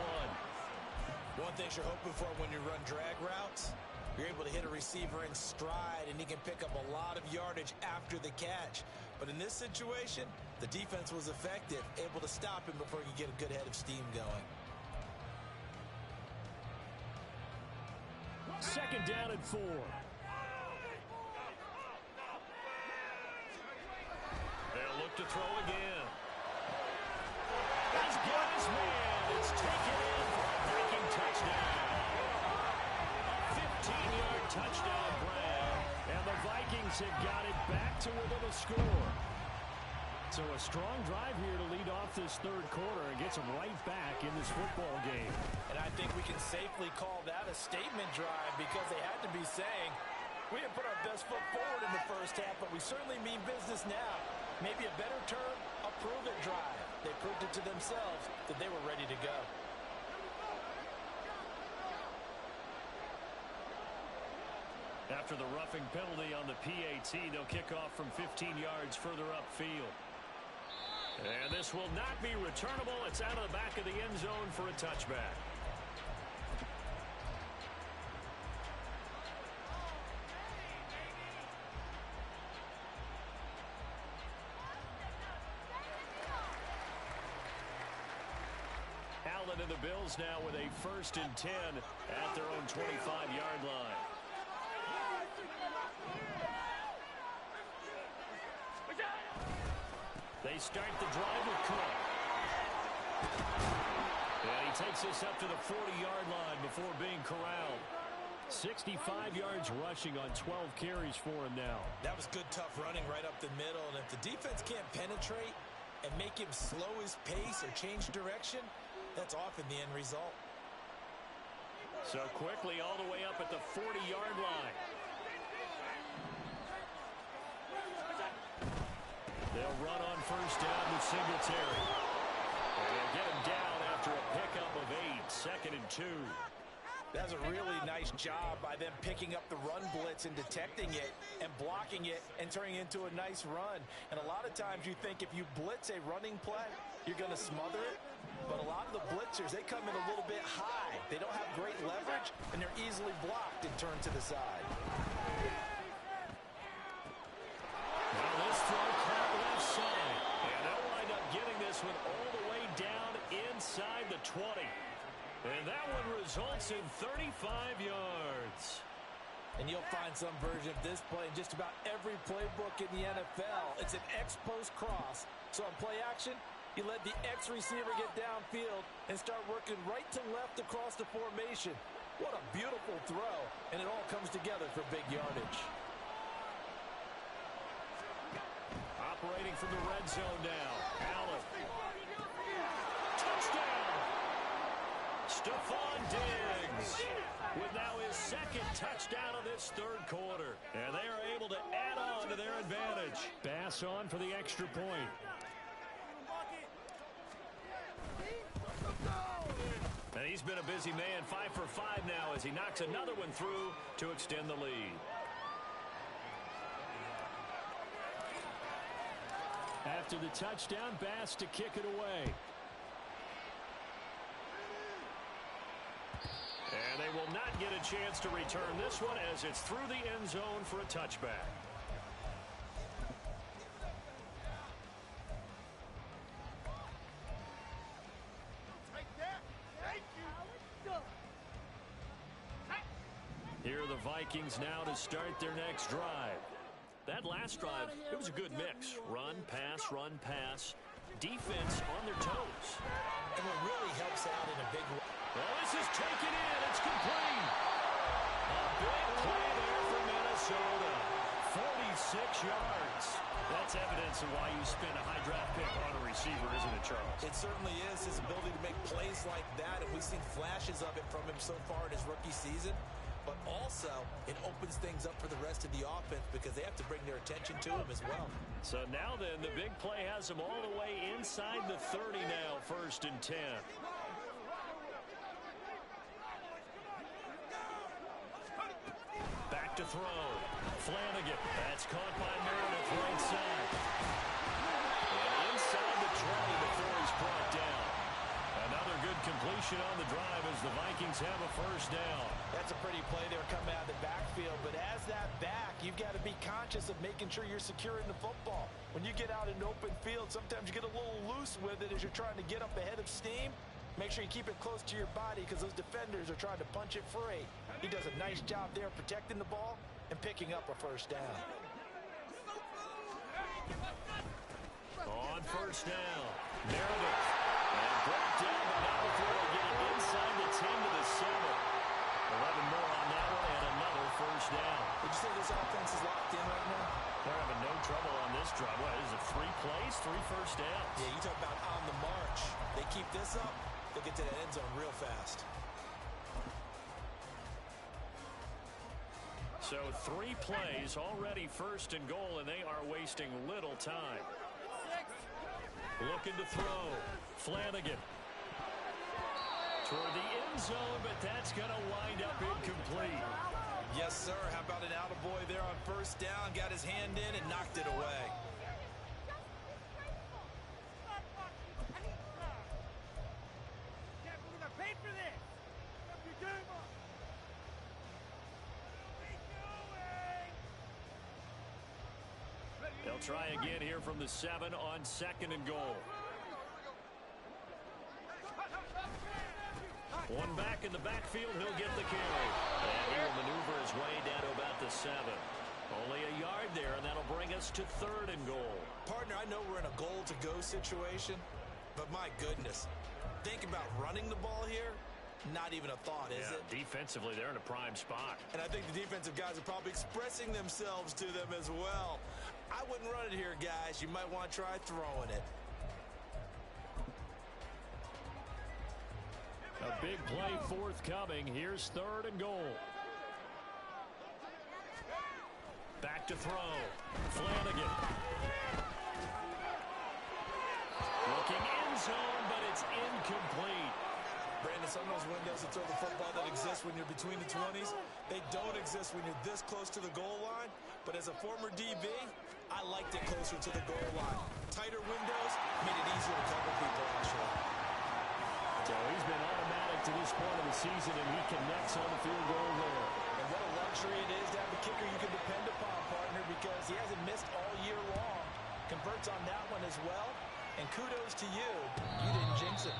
One thing you're hoping for when you run drag routes, you're able to hit a receiver in stride, and he can pick up a lot of yardage after the catch. But in this situation, the defense was effective, able to stop him before he could get a good head of steam going. Second down and 4. They'll look to throw again. He's got his man. It's taken in for a breaking touchdown. A 15-yard touchdown grab. And the Vikings have got it back to within a score. So a strong drive here to lead off this 3rd quarter and gets them right back in this football game. And I think we can safely call that a statement drive, because they had to be saying, we didn't put our best foot forward in the first half, but we certainly mean business now. Maybe a better term, a prove-it drive. They proved it to themselves that they were ready to go. After the roughing penalty on the PAT, they'll kick off from 15 yards further upfield. And this will not be returnable. It's out of the back of the end zone for a touchback. Allen and the Bills now with a 1st and 10 at their own 25-yard line. They start the drive with Cook. And he takes us up to the 40-yard line before being corralled. 65 yards rushing on 12 carries for him now. That was good, tough running right up the middle. And if the defense can't penetrate and make him slow his pace or change direction, that's often the end result. So quickly all the way up at the 40-yard line. They'll run on first down with Singletary. And they'll get him down after a pickup of 8, 2nd and 2. That's a really nice job by them picking up the run blitz and detecting it and blocking it and turning it into a nice run. And a lot of times you think if you blitz a running play, you're going to smother it. But a lot of the blitzers, they come in a little bit high. They don't have great leverage, and they're easily blocked and turned to the side. results in 35 yards. And you'll find some version of this play in just about every playbook in the NFL. It's an X-post cross. So on play action, you let the X receiver get downfield and start working right to left across the formation. What a beautiful throw, and it all comes together for big yardage. Operating from the red zone now. Allen. Touchdown! Stephon Diggs with now his second touchdown of this third quarter. And they are able to add on to their advantage. Pass on for the extra point. And he's been a busy man, 5 for 5 now as he knocks another one through to extend the lead. After the touchdown, Bass to kick it away. And they will not get a chance to return this one as it's through the end zone for a touchback. Here are the Vikings now to start their next drive. That last drive, it was a good mix. Run, pass. Defense on their toes. And what really helps out in a big way. Well, this is taken in. It's complete. A big play there for Minnesota. 46 yards. That's evidence of why you spend a high draft pick on a receiver, isn't it, Charles? It certainly is. His ability to make plays like that, and we've seen flashes of it from him so far in his rookie season. But also, it opens things up for the rest of the offense because they have to bring their attention to him as well. So now then, the big play has them all the way inside the 30 now, 1st and 10. Back to throw. Flanagan. That's caught by Meredith right side. And inside the 20 before he's brought down. Another good completion on the drive as the Vikings have a 1st down. That's a pretty play there coming out of the backfield. But as that back, you've got to be conscious of making sure you're securing the football. When you get out in open field, sometimes you get a little loose with it as you're trying to get up ahead of steam. Make sure you keep it close to your body because those defenders are trying to punch it free. He does a nice job there protecting the ball and picking up a 1st down. On 1st down, Meredith. And brought down, but not before they get it inside the 10 to the 7. 11 more on that one and another 1st down. Would you say this offense is locked in right now? They're having no trouble on this drive. What is it, 3 plays, 3 1st downs? Yeah, you talk about on the march. They keep this up, they'll get to that end zone real fast. So 3 plays, already 1st and goal, and they are wasting little time. Looking to throw. Flanagan. Toward the end zone, but that's going to wind up incomplete. Yes, sir. How about an attaboy there on 1st down? Got his hand in and knocked it away. They'll try again here from the 7 on 2nd and goal. One back in the backfield, he'll get the carry. And he will maneuver his way down to about the 7. Only a yard there, and that'll bring us to 3rd and goal. Partner, I know we're in a goal-to-go situation, but my goodness, think about running the ball here. Not even a thought, is it? Defensively, they're in a prime spot. And I think the defensive guys are probably expressing themselves to them as well. I wouldn't run it here, guys. You might want to try throwing it. A big play forthcoming. Here's 3rd and goal. Back to throw. Flanagan. Looking end zone, but it's incomplete. Brandon, some of those windows to throw the football that exist when you're between the 20s, they don't exist when you're this close to the goal line. But as a former DB, I liked it closer to the goal line. Tighter windows made it easier to cover people, actually. So he's been automatic to this point of the season, and he connects on the field goal there. And what a luxury it is to have a kicker you can depend upon, partner, because he hasn't missed all year long. Converts on that one as well. And kudos to you. You didn't jinx it.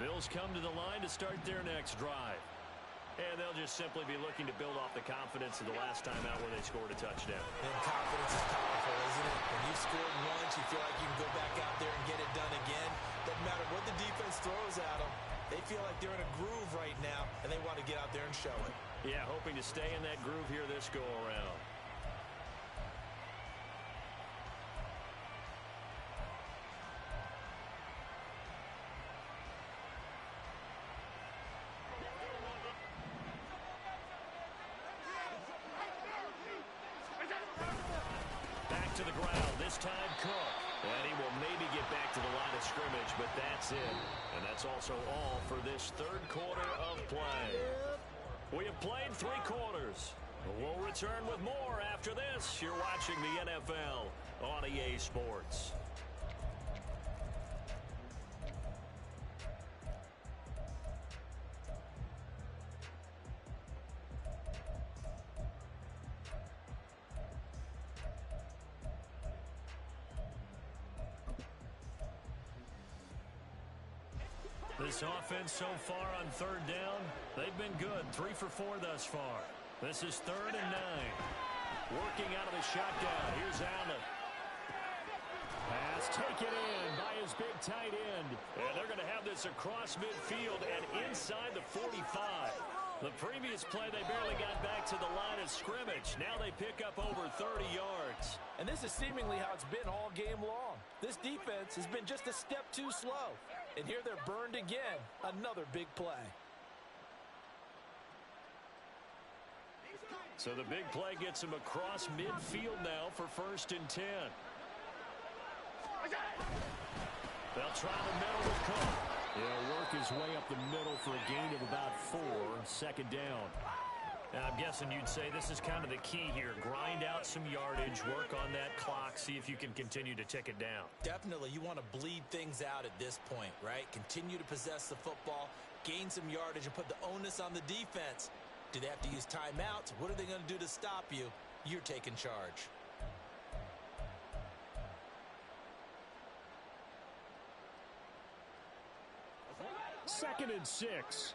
Bills come to the line to start their next drive. And they'll just simply be looking to build off the confidence of the last time out where they scored a touchdown. And confidence is powerful, isn't it? When you've scored once, you feel like you can go back out there and get it done again. Doesn't matter what the defense throws at them. They feel like they're in a groove right now, and they want to get out there and show it. Yeah, hoping to stay in that groove here this go-around. Back to the ground, this time Cook. And he will maybe get back to the line of scrimmage, but that's it. And that's also all for this third quarter of play. We have played 3 quarters. We'll return with more after this. You're watching the NFL on EA Sports. This offense so far on third down, they've been good. 3 for 4 thus far. This is 3rd and 9. Working out of the shotgun. Here's Allen. Pass taken in by his big tight end. And they're going to have this across midfield and inside the 45. The previous play, they barely got back to the line of scrimmage. Now they pick up over 30 yards. And this is seemingly how it's been all game long. This defense has been just a step too slow. And here they're burned again. Another big play. So the big play gets him across midfield now for 1st and 10. They'll try the middle with Cook. He'll work his way up the middle for a gain of about 4. 2nd down. Now, I'm guessing you'd say this is kind of the key here. Grind out some yardage, work on that clock, see if you can continue to tick it down. Definitely, you want to bleed things out at this point, right? Continue to possess the football, gain some yardage, and put the onus on the defense. Do they have to use timeouts? What are they going to do to stop you? You're taking charge. Second and 6.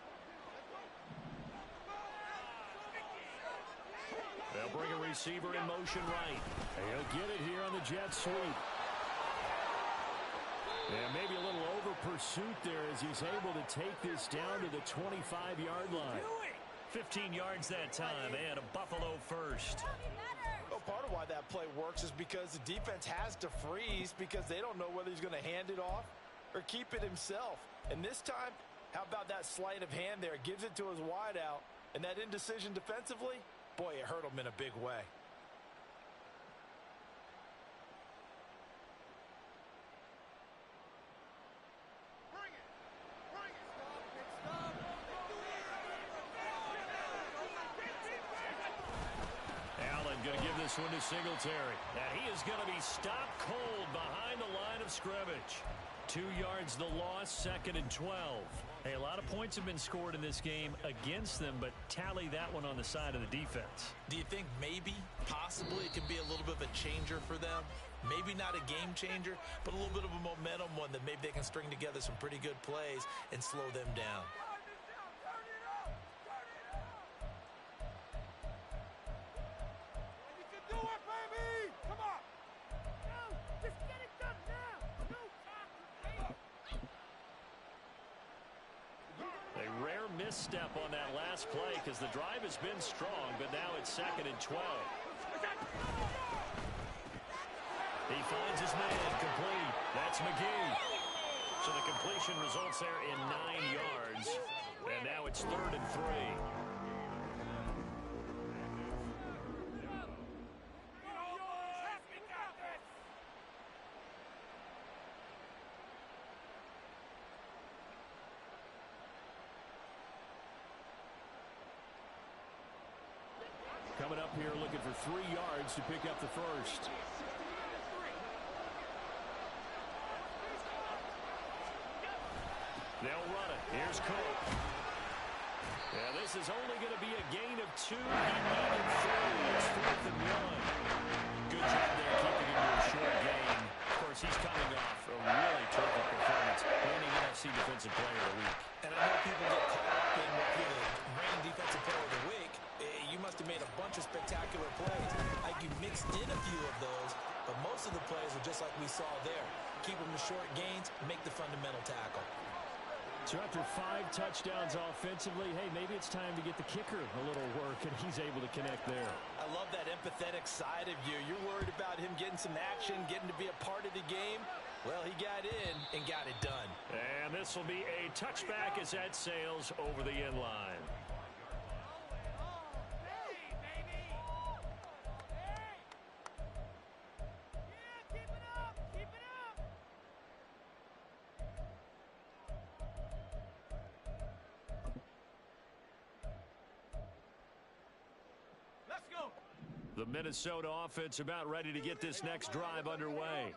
They'll bring a receiver in motion right. He'll get it here on the jet sweep. And maybe a little over pursuit there as he's able to take this down to the 25-yard line. 15 yards that time, and a Buffalo first. Well, part of why that play works is because the defense has to freeze because they don't know whether he's going to hand it off or keep it himself. And this time, how about that sleight of hand there? Gives it to his wideout, and that indecision defensively, boy, it hurt him in a big way. Allen going to give this one to Singletary. And he is going to be stopped cold behind the line of scrimmage. 2 yards the loss, 2nd and 12. Hey, a lot of points have been scored in this game against them, but tally that one on the side of the defense. Do you think maybe, possibly, it can be a little bit of a changer for them? Maybe not a game changer, but a little bit of a momentum one that maybe they can string together some pretty good plays and slow them down. You can do it, baby! Come on! No, just get it done now! No time to A rare misstep on that last play because the drive has been strong, but now it's 2nd and 12. He finds his man complete. That's McGee. So the completion results there in 9 yards. And now it's 3rd and 3. Coming up here looking for 3 yards to pick up the first. They'll run it. Here's Cook. Yeah, this is only going to be a gain of 2. He needed 3. It's 4th and 1. Good job there keeping him to a short gain. Of course, he's coming off a really terrific performance, winning NFC Defensive Player of the Week. bunch of spectacular plays. Like you mixed in a few of those, but most of the plays are just like we saw there. Keep them to short gains, make the fundamental tackle. So after 5 touchdowns offensively, hey, maybe it's time to get the kicker a little work, and he's able to connect there. I love that empathetic side of you. You're worried about him getting some action, getting to be a part of the game. Well, he got in and got it done. And this will be a touchback as that sails over the end line. The Minnesota offense about ready to get this next drive underway.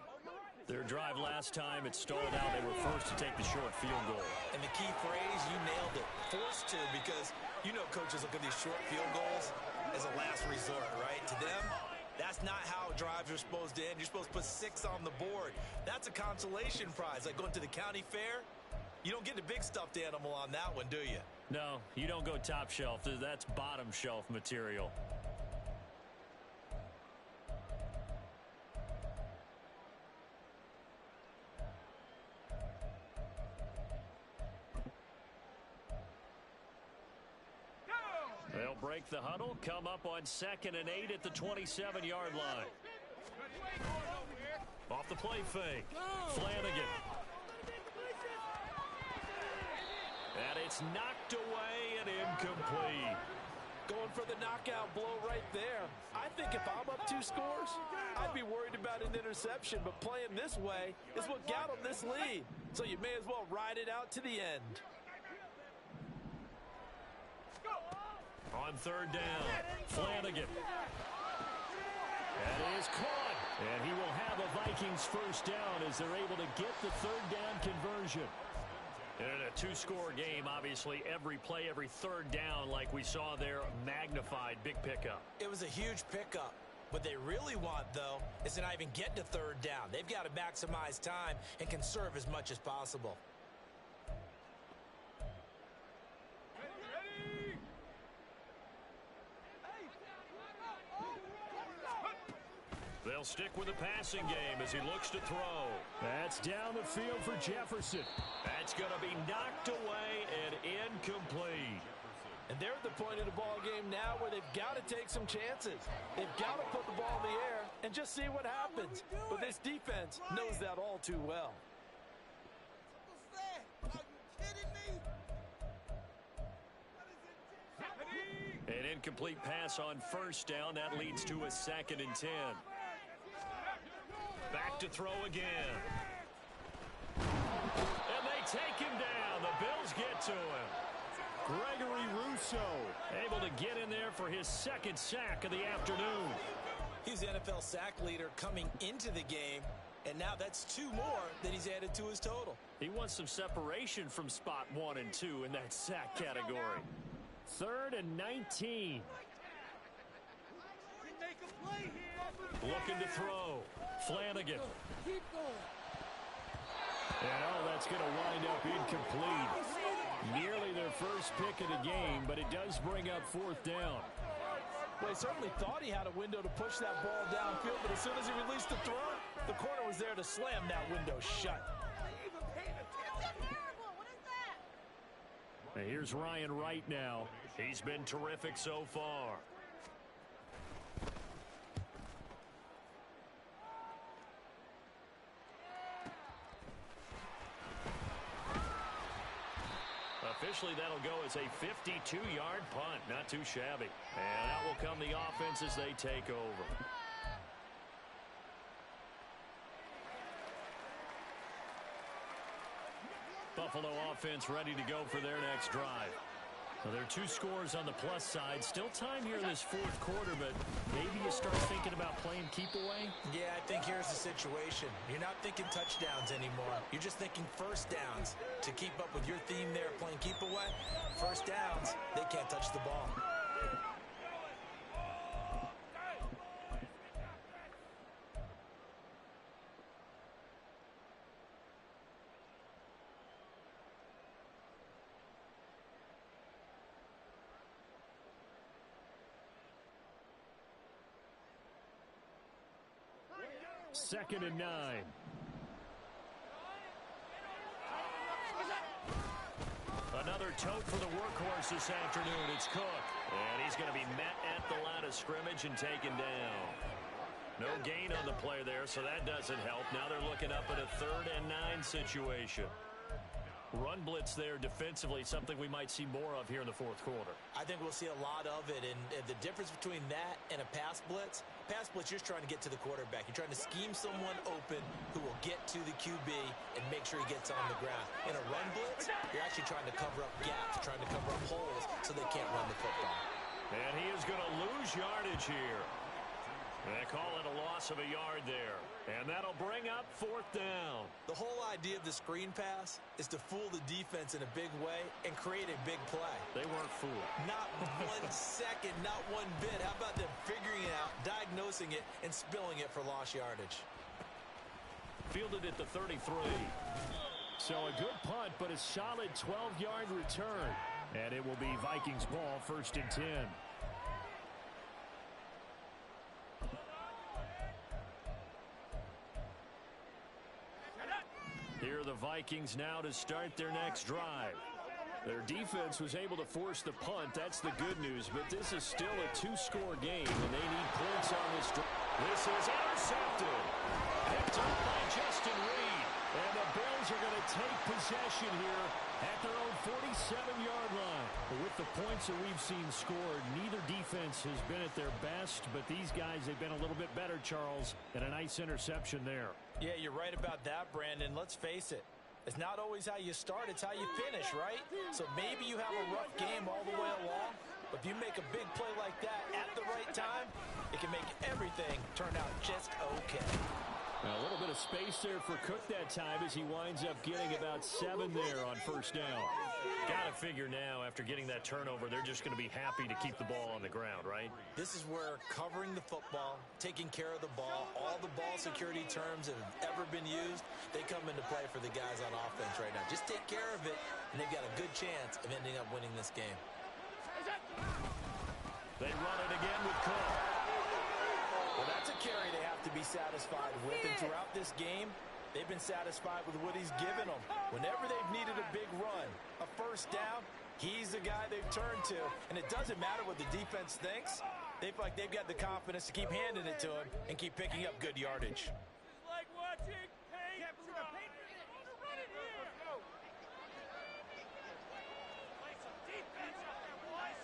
Their drive last time, it stalled out. They were first to take the short field goal. And the key phrase, you nailed it. Forced to, because you know coaches look at these short field goals as a last resort, right? To them, that's not how drives are supposed to end. You're supposed to put 6 on the board. That's a consolation prize. Like going to the county fair, you don't get the big stuffed animal on that one, do you? No, you don't go top shelf. That's bottom shelf material. They'll break the huddle, come up on 2nd and 8 at the 27-yard line. Off the play fake. Flanagan. And it's knocked away and incomplete. Going for the knockout blow right there. I think if I'm up 2 scores, I'd be worried about an interception, but playing this way is what got them this lead. So you may as well ride it out to the end. On 3rd down, Flanagan. That is caught. And he will have a Vikings first down as they're able to get the 3rd down conversion. In a 2-score game, obviously, every play, every 3rd down, like we saw there, magnified, big pickup. It was a huge pickup. What they really want, though, is to not even get to 3rd down. They've got to maximize time and conserve as much as possible. They'll stick with the passing game as he looks to throw. That's down the field for Jefferson. That's going to be knocked away and incomplete. And they're at the point of the ball game now where they've got to take some chances. They've got to put the ball in the air and just see what happens. But this defense knows that all too well. Are you kidding me? An incomplete pass on 1st down. That leads to a 2nd and 10. Back to throw again. And they take him down. The Bills get to him. Gregory Rousseau Able to get in there for his 2nd sack of the afternoon. He's the NFL sack leader coming into the game, and now that's 2 more that he's added to his total. He wants some separation from spot 1 and 2 in that sack category. 3rd and 19. Make a play here. Looking to throw. Flanagan. Keep going. And that's going to wind up incomplete. Nearly their first pick of the game, but it does bring up 4th down. Well, he certainly thought he had a window to push that ball downfield, but as soon as he released the throw, the corner was there to slam that window shut. And here's Ryan Wright now. He's been terrific so far. Officially, that'll go as a 52-yard punt. Not too shabby. And out will come the offense as they take over. Buffalo offense ready to go for their next drive. Well, there are 2 scores on the plus side. Still time here in this 4th quarter, but maybe you start thinking about playing keep away? Yeah, I think here's the situation. You're not thinking touchdowns anymore. You're just thinking first downs. To keep up with your theme there, playing keep away, first downs, they can't touch the ball. 2nd and 9. Another tote for the workhorse this afternoon. It's Cook. And he's going to be met at the line of scrimmage and taken down. No gain on the play there, so that doesn't help. Now they're looking up at a 3rd and 9 situation. Run blitz there defensively, something we might see more of here in the 4th quarter. I think we'll see a lot of it, and the difference between that and a pass blitz, you're just trying to get to the quarterback. You're trying to scheme someone open who will get to the QB and make sure he gets on the ground. In a run blitz, you're actually trying to cover up gaps, trying to cover up holes so they can't run the football. And he is going to lose yardage here. They call it a loss of a yard there. And that'll bring up 4th down. The whole idea of the screen pass is to fool the defense in a big way and create a big play. They weren't fooled. Not 1 second, not one bit. How about them figuring it out, diagnosing it, and spilling it for lost yardage? Fielded at the 33. So a good punt, but a solid 12-yard return. And it will be Vikings ball, 1st and 10. Here are the Vikings now to start their next drive. Their defense was able to force the punt. That's the good news. But this is still a 2-score game, and they need points on this drive. This is intercepted. Picked up by Justin Reed. And the Bills are going to take possession here at their own 47-yard line. But with the points that we've seen scored, neither defense has been at their best. But these guys, they've been a little bit better, Charles, and a nice interception there. Yeah, you're right about that, Brandon. Let's face it. It's not always how you start, it's how you finish, right? So maybe you have a rough game all the way along, but if you make a big play like that at the right time, it can make everything turn out just okay. Now, a little bit of space there for Cook that time as he winds up getting about 7 there on 1st down. Got to figure now, after getting that turnover, they're just going to be happy to keep the ball on the ground, right? This is where covering the football, taking care of the ball, all the ball security terms that have ever been used, they come into play for the guys on offense right now. Just take care of it, and they've got a good chance of ending up winning this game. They run it again with Cook. Well, that's a carry they have to be satisfied with, and throughout this game, they've been satisfied with what he's given them. Whenever they've needed a big run, a 1st down, he's the guy they've turned to. And it doesn't matter what the defense thinks. They feel like they've got the confidence to keep handing it to him and keep picking up good yardage. Like watching paint dry. Run it here. Play some defense out there, boys.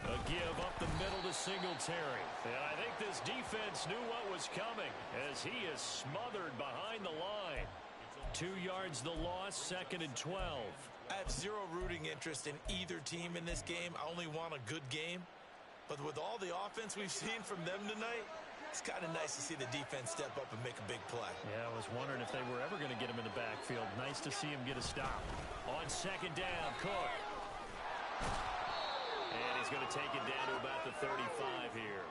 A give up the middle to Singletary. And I think this defense knew what was coming as he is smothered behind the line. 2 yards the loss, 2nd and 12. I have zero rooting interest in either team in this game. I only want a good game. But with all the offense we've seen from them tonight, it's kind of nice to see the defense step up and make a big play. Yeah, I was wondering if they were ever going to get him in the backfield. Nice to see him get a stop. On 2nd down, Cook. And he's going to take it down to about the 35 here.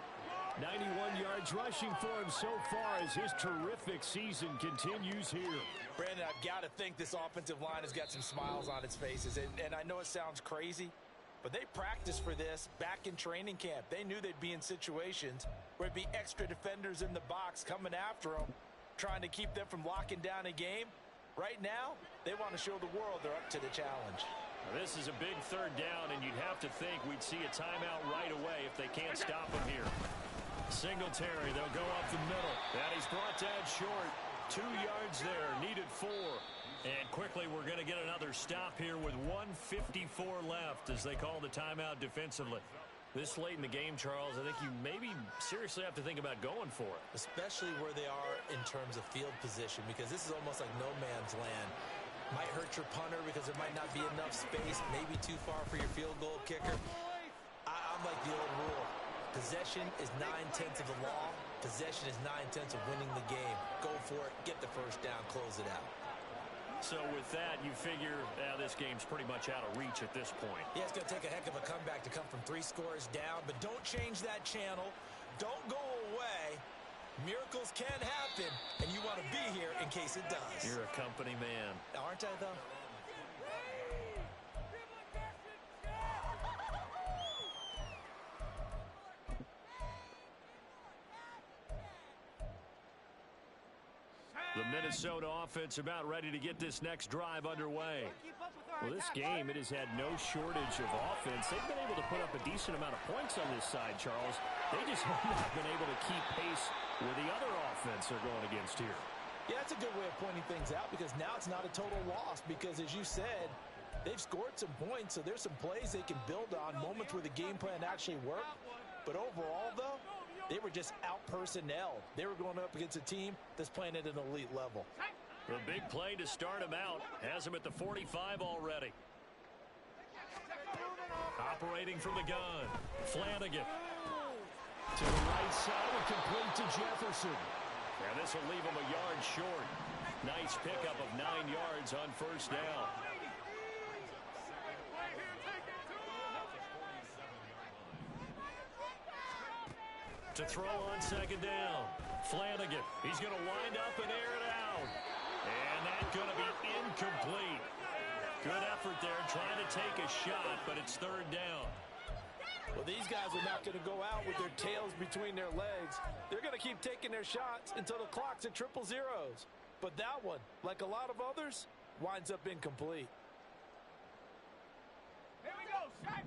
91 yards rushing for him so far as his terrific season continues here. Brandon, I've got to think this offensive line has got some smiles on its faces. And I know it sounds crazy, but they practiced for this back in training camp. They knew they'd be in situations where it'd be extra defenders in the box coming after them, trying to keep them from locking down a game. Right now, they want to show the world they're up to the challenge. Now, this is a big 3rd down, and you'd have to think we'd see a timeout right away if they can't stop him here. Singletary, they'll go up the middle. And he's brought down short. 2 yards there, needed 4. And quickly we're going to get another stop here with 1:54 left as they call the timeout defensively. This late in the game, Charles, I think you maybe seriously have to think about going for it. Especially where they are in terms of field position, because this is almost like no man's land. Might hurt your punter because there might not be enough space, maybe too far for your field goal kicker. I'm like the old rule. Possession is 9/10 of the law. Possession is 9/10 of winning the game. Go for it, get the 1st down, close it out. So with that, you figure this game's pretty much out of reach at this point. Yeah, it's going to take a heck of a comeback to come from 3 scores down, but don't change that channel. Don't go away. Miracles can happen, and you want to be here in case it does. You're a company man. Aren't I, though? The Minnesota offense about ready to get this next drive underway. Well, this game, it has had no shortage of offense. They've been able to put up a decent amount of points on this side, Charles. They just have not been able to keep pace with the other offense they're going against here. Yeah, that's a good way of pointing things out because now it's not a total loss because, as you said, they've scored some points, so there's some plays they can build on, moments where the game plan actually worked. But overall, though, they were just out-personnel. They were going up against a team that's playing at an elite level. The big play to start him out has him at the 45 already. Operating from the gun, Flanagan. To the right side and complete to Jefferson. And this will leave him a yard short. Nice pickup of 9 yards on first down. To throw on second down. Flanagan. He's going to wind up and air it out. And that's going to be incomplete. Good effort there trying to take a shot, but it's third down. Well, these guys are not going to go out with their tails between their legs. They're going to keep taking their shots until the clock's at triple zeros. But that one, like a lot of others, winds up incomplete.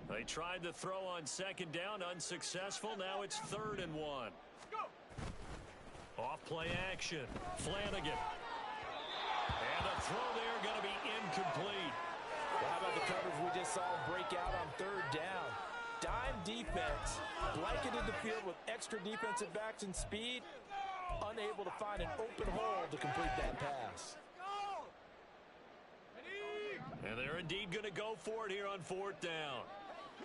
They tried to throw on second down, unsuccessful. Now it's 3rd and 1. Off play action. Flanagan. And a throw there going to be incomplete. Well, how about the coverage we just saw break out on 3rd down? Dime defense, blanketed the field with extra defensive backs and speed, unable to find an open hole to complete that pass. And they're indeed going to go for it here on 4th down.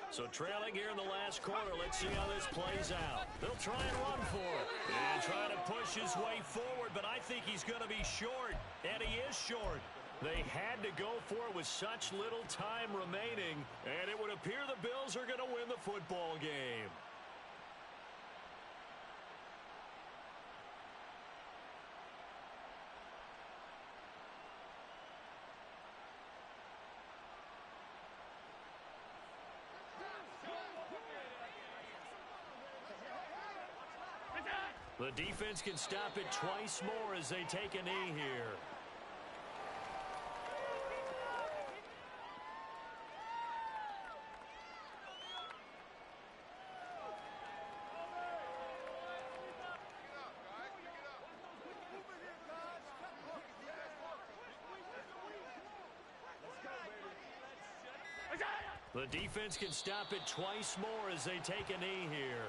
So trailing here in the last quarter, let's see how this plays out. They'll try and run for it. And try to push his way forward, but I think he's going to be short. And he is short. They had to go for it with such little time remaining, and it would appear the Bills are going to win the football game. The defense can stop it twice more as they take a knee here. The defense can stop it twice more as they take a knee here.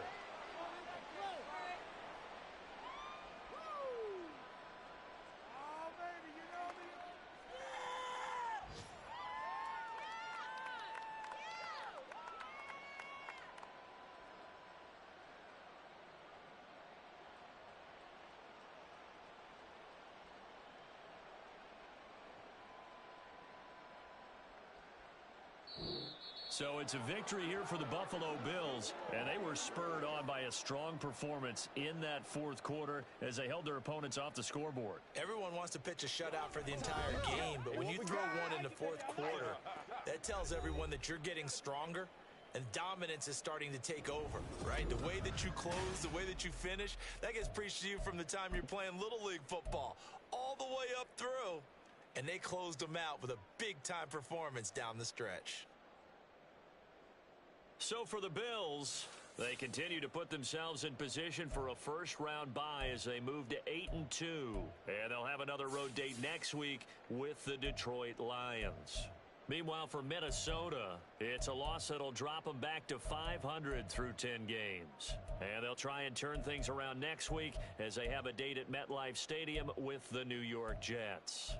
So it's a victory here for the Buffalo Bills, and they were spurred on by a strong performance in that 4th quarter as they held their opponents off the scoreboard. Everyone wants to pitch a shutout for the entire game, but when you throw one in the 4th quarter, that tells everyone that you're getting stronger and dominance is starting to take over, right? The way that you close, the way that you finish, that gets preached to you from the time you're playing Little League football all the way up through, and they closed them out with a big-time performance down the stretch. So for the Bills, they continue to put themselves in position for a first-round bye as they move to 8-2. And they'll have another road date next week with the Detroit Lions. Meanwhile, for Minnesota, it's a loss that'll drop them back to 500 through 10 games. And they'll try and turn things around next week as they have a date at MetLife Stadium with the New York Jets.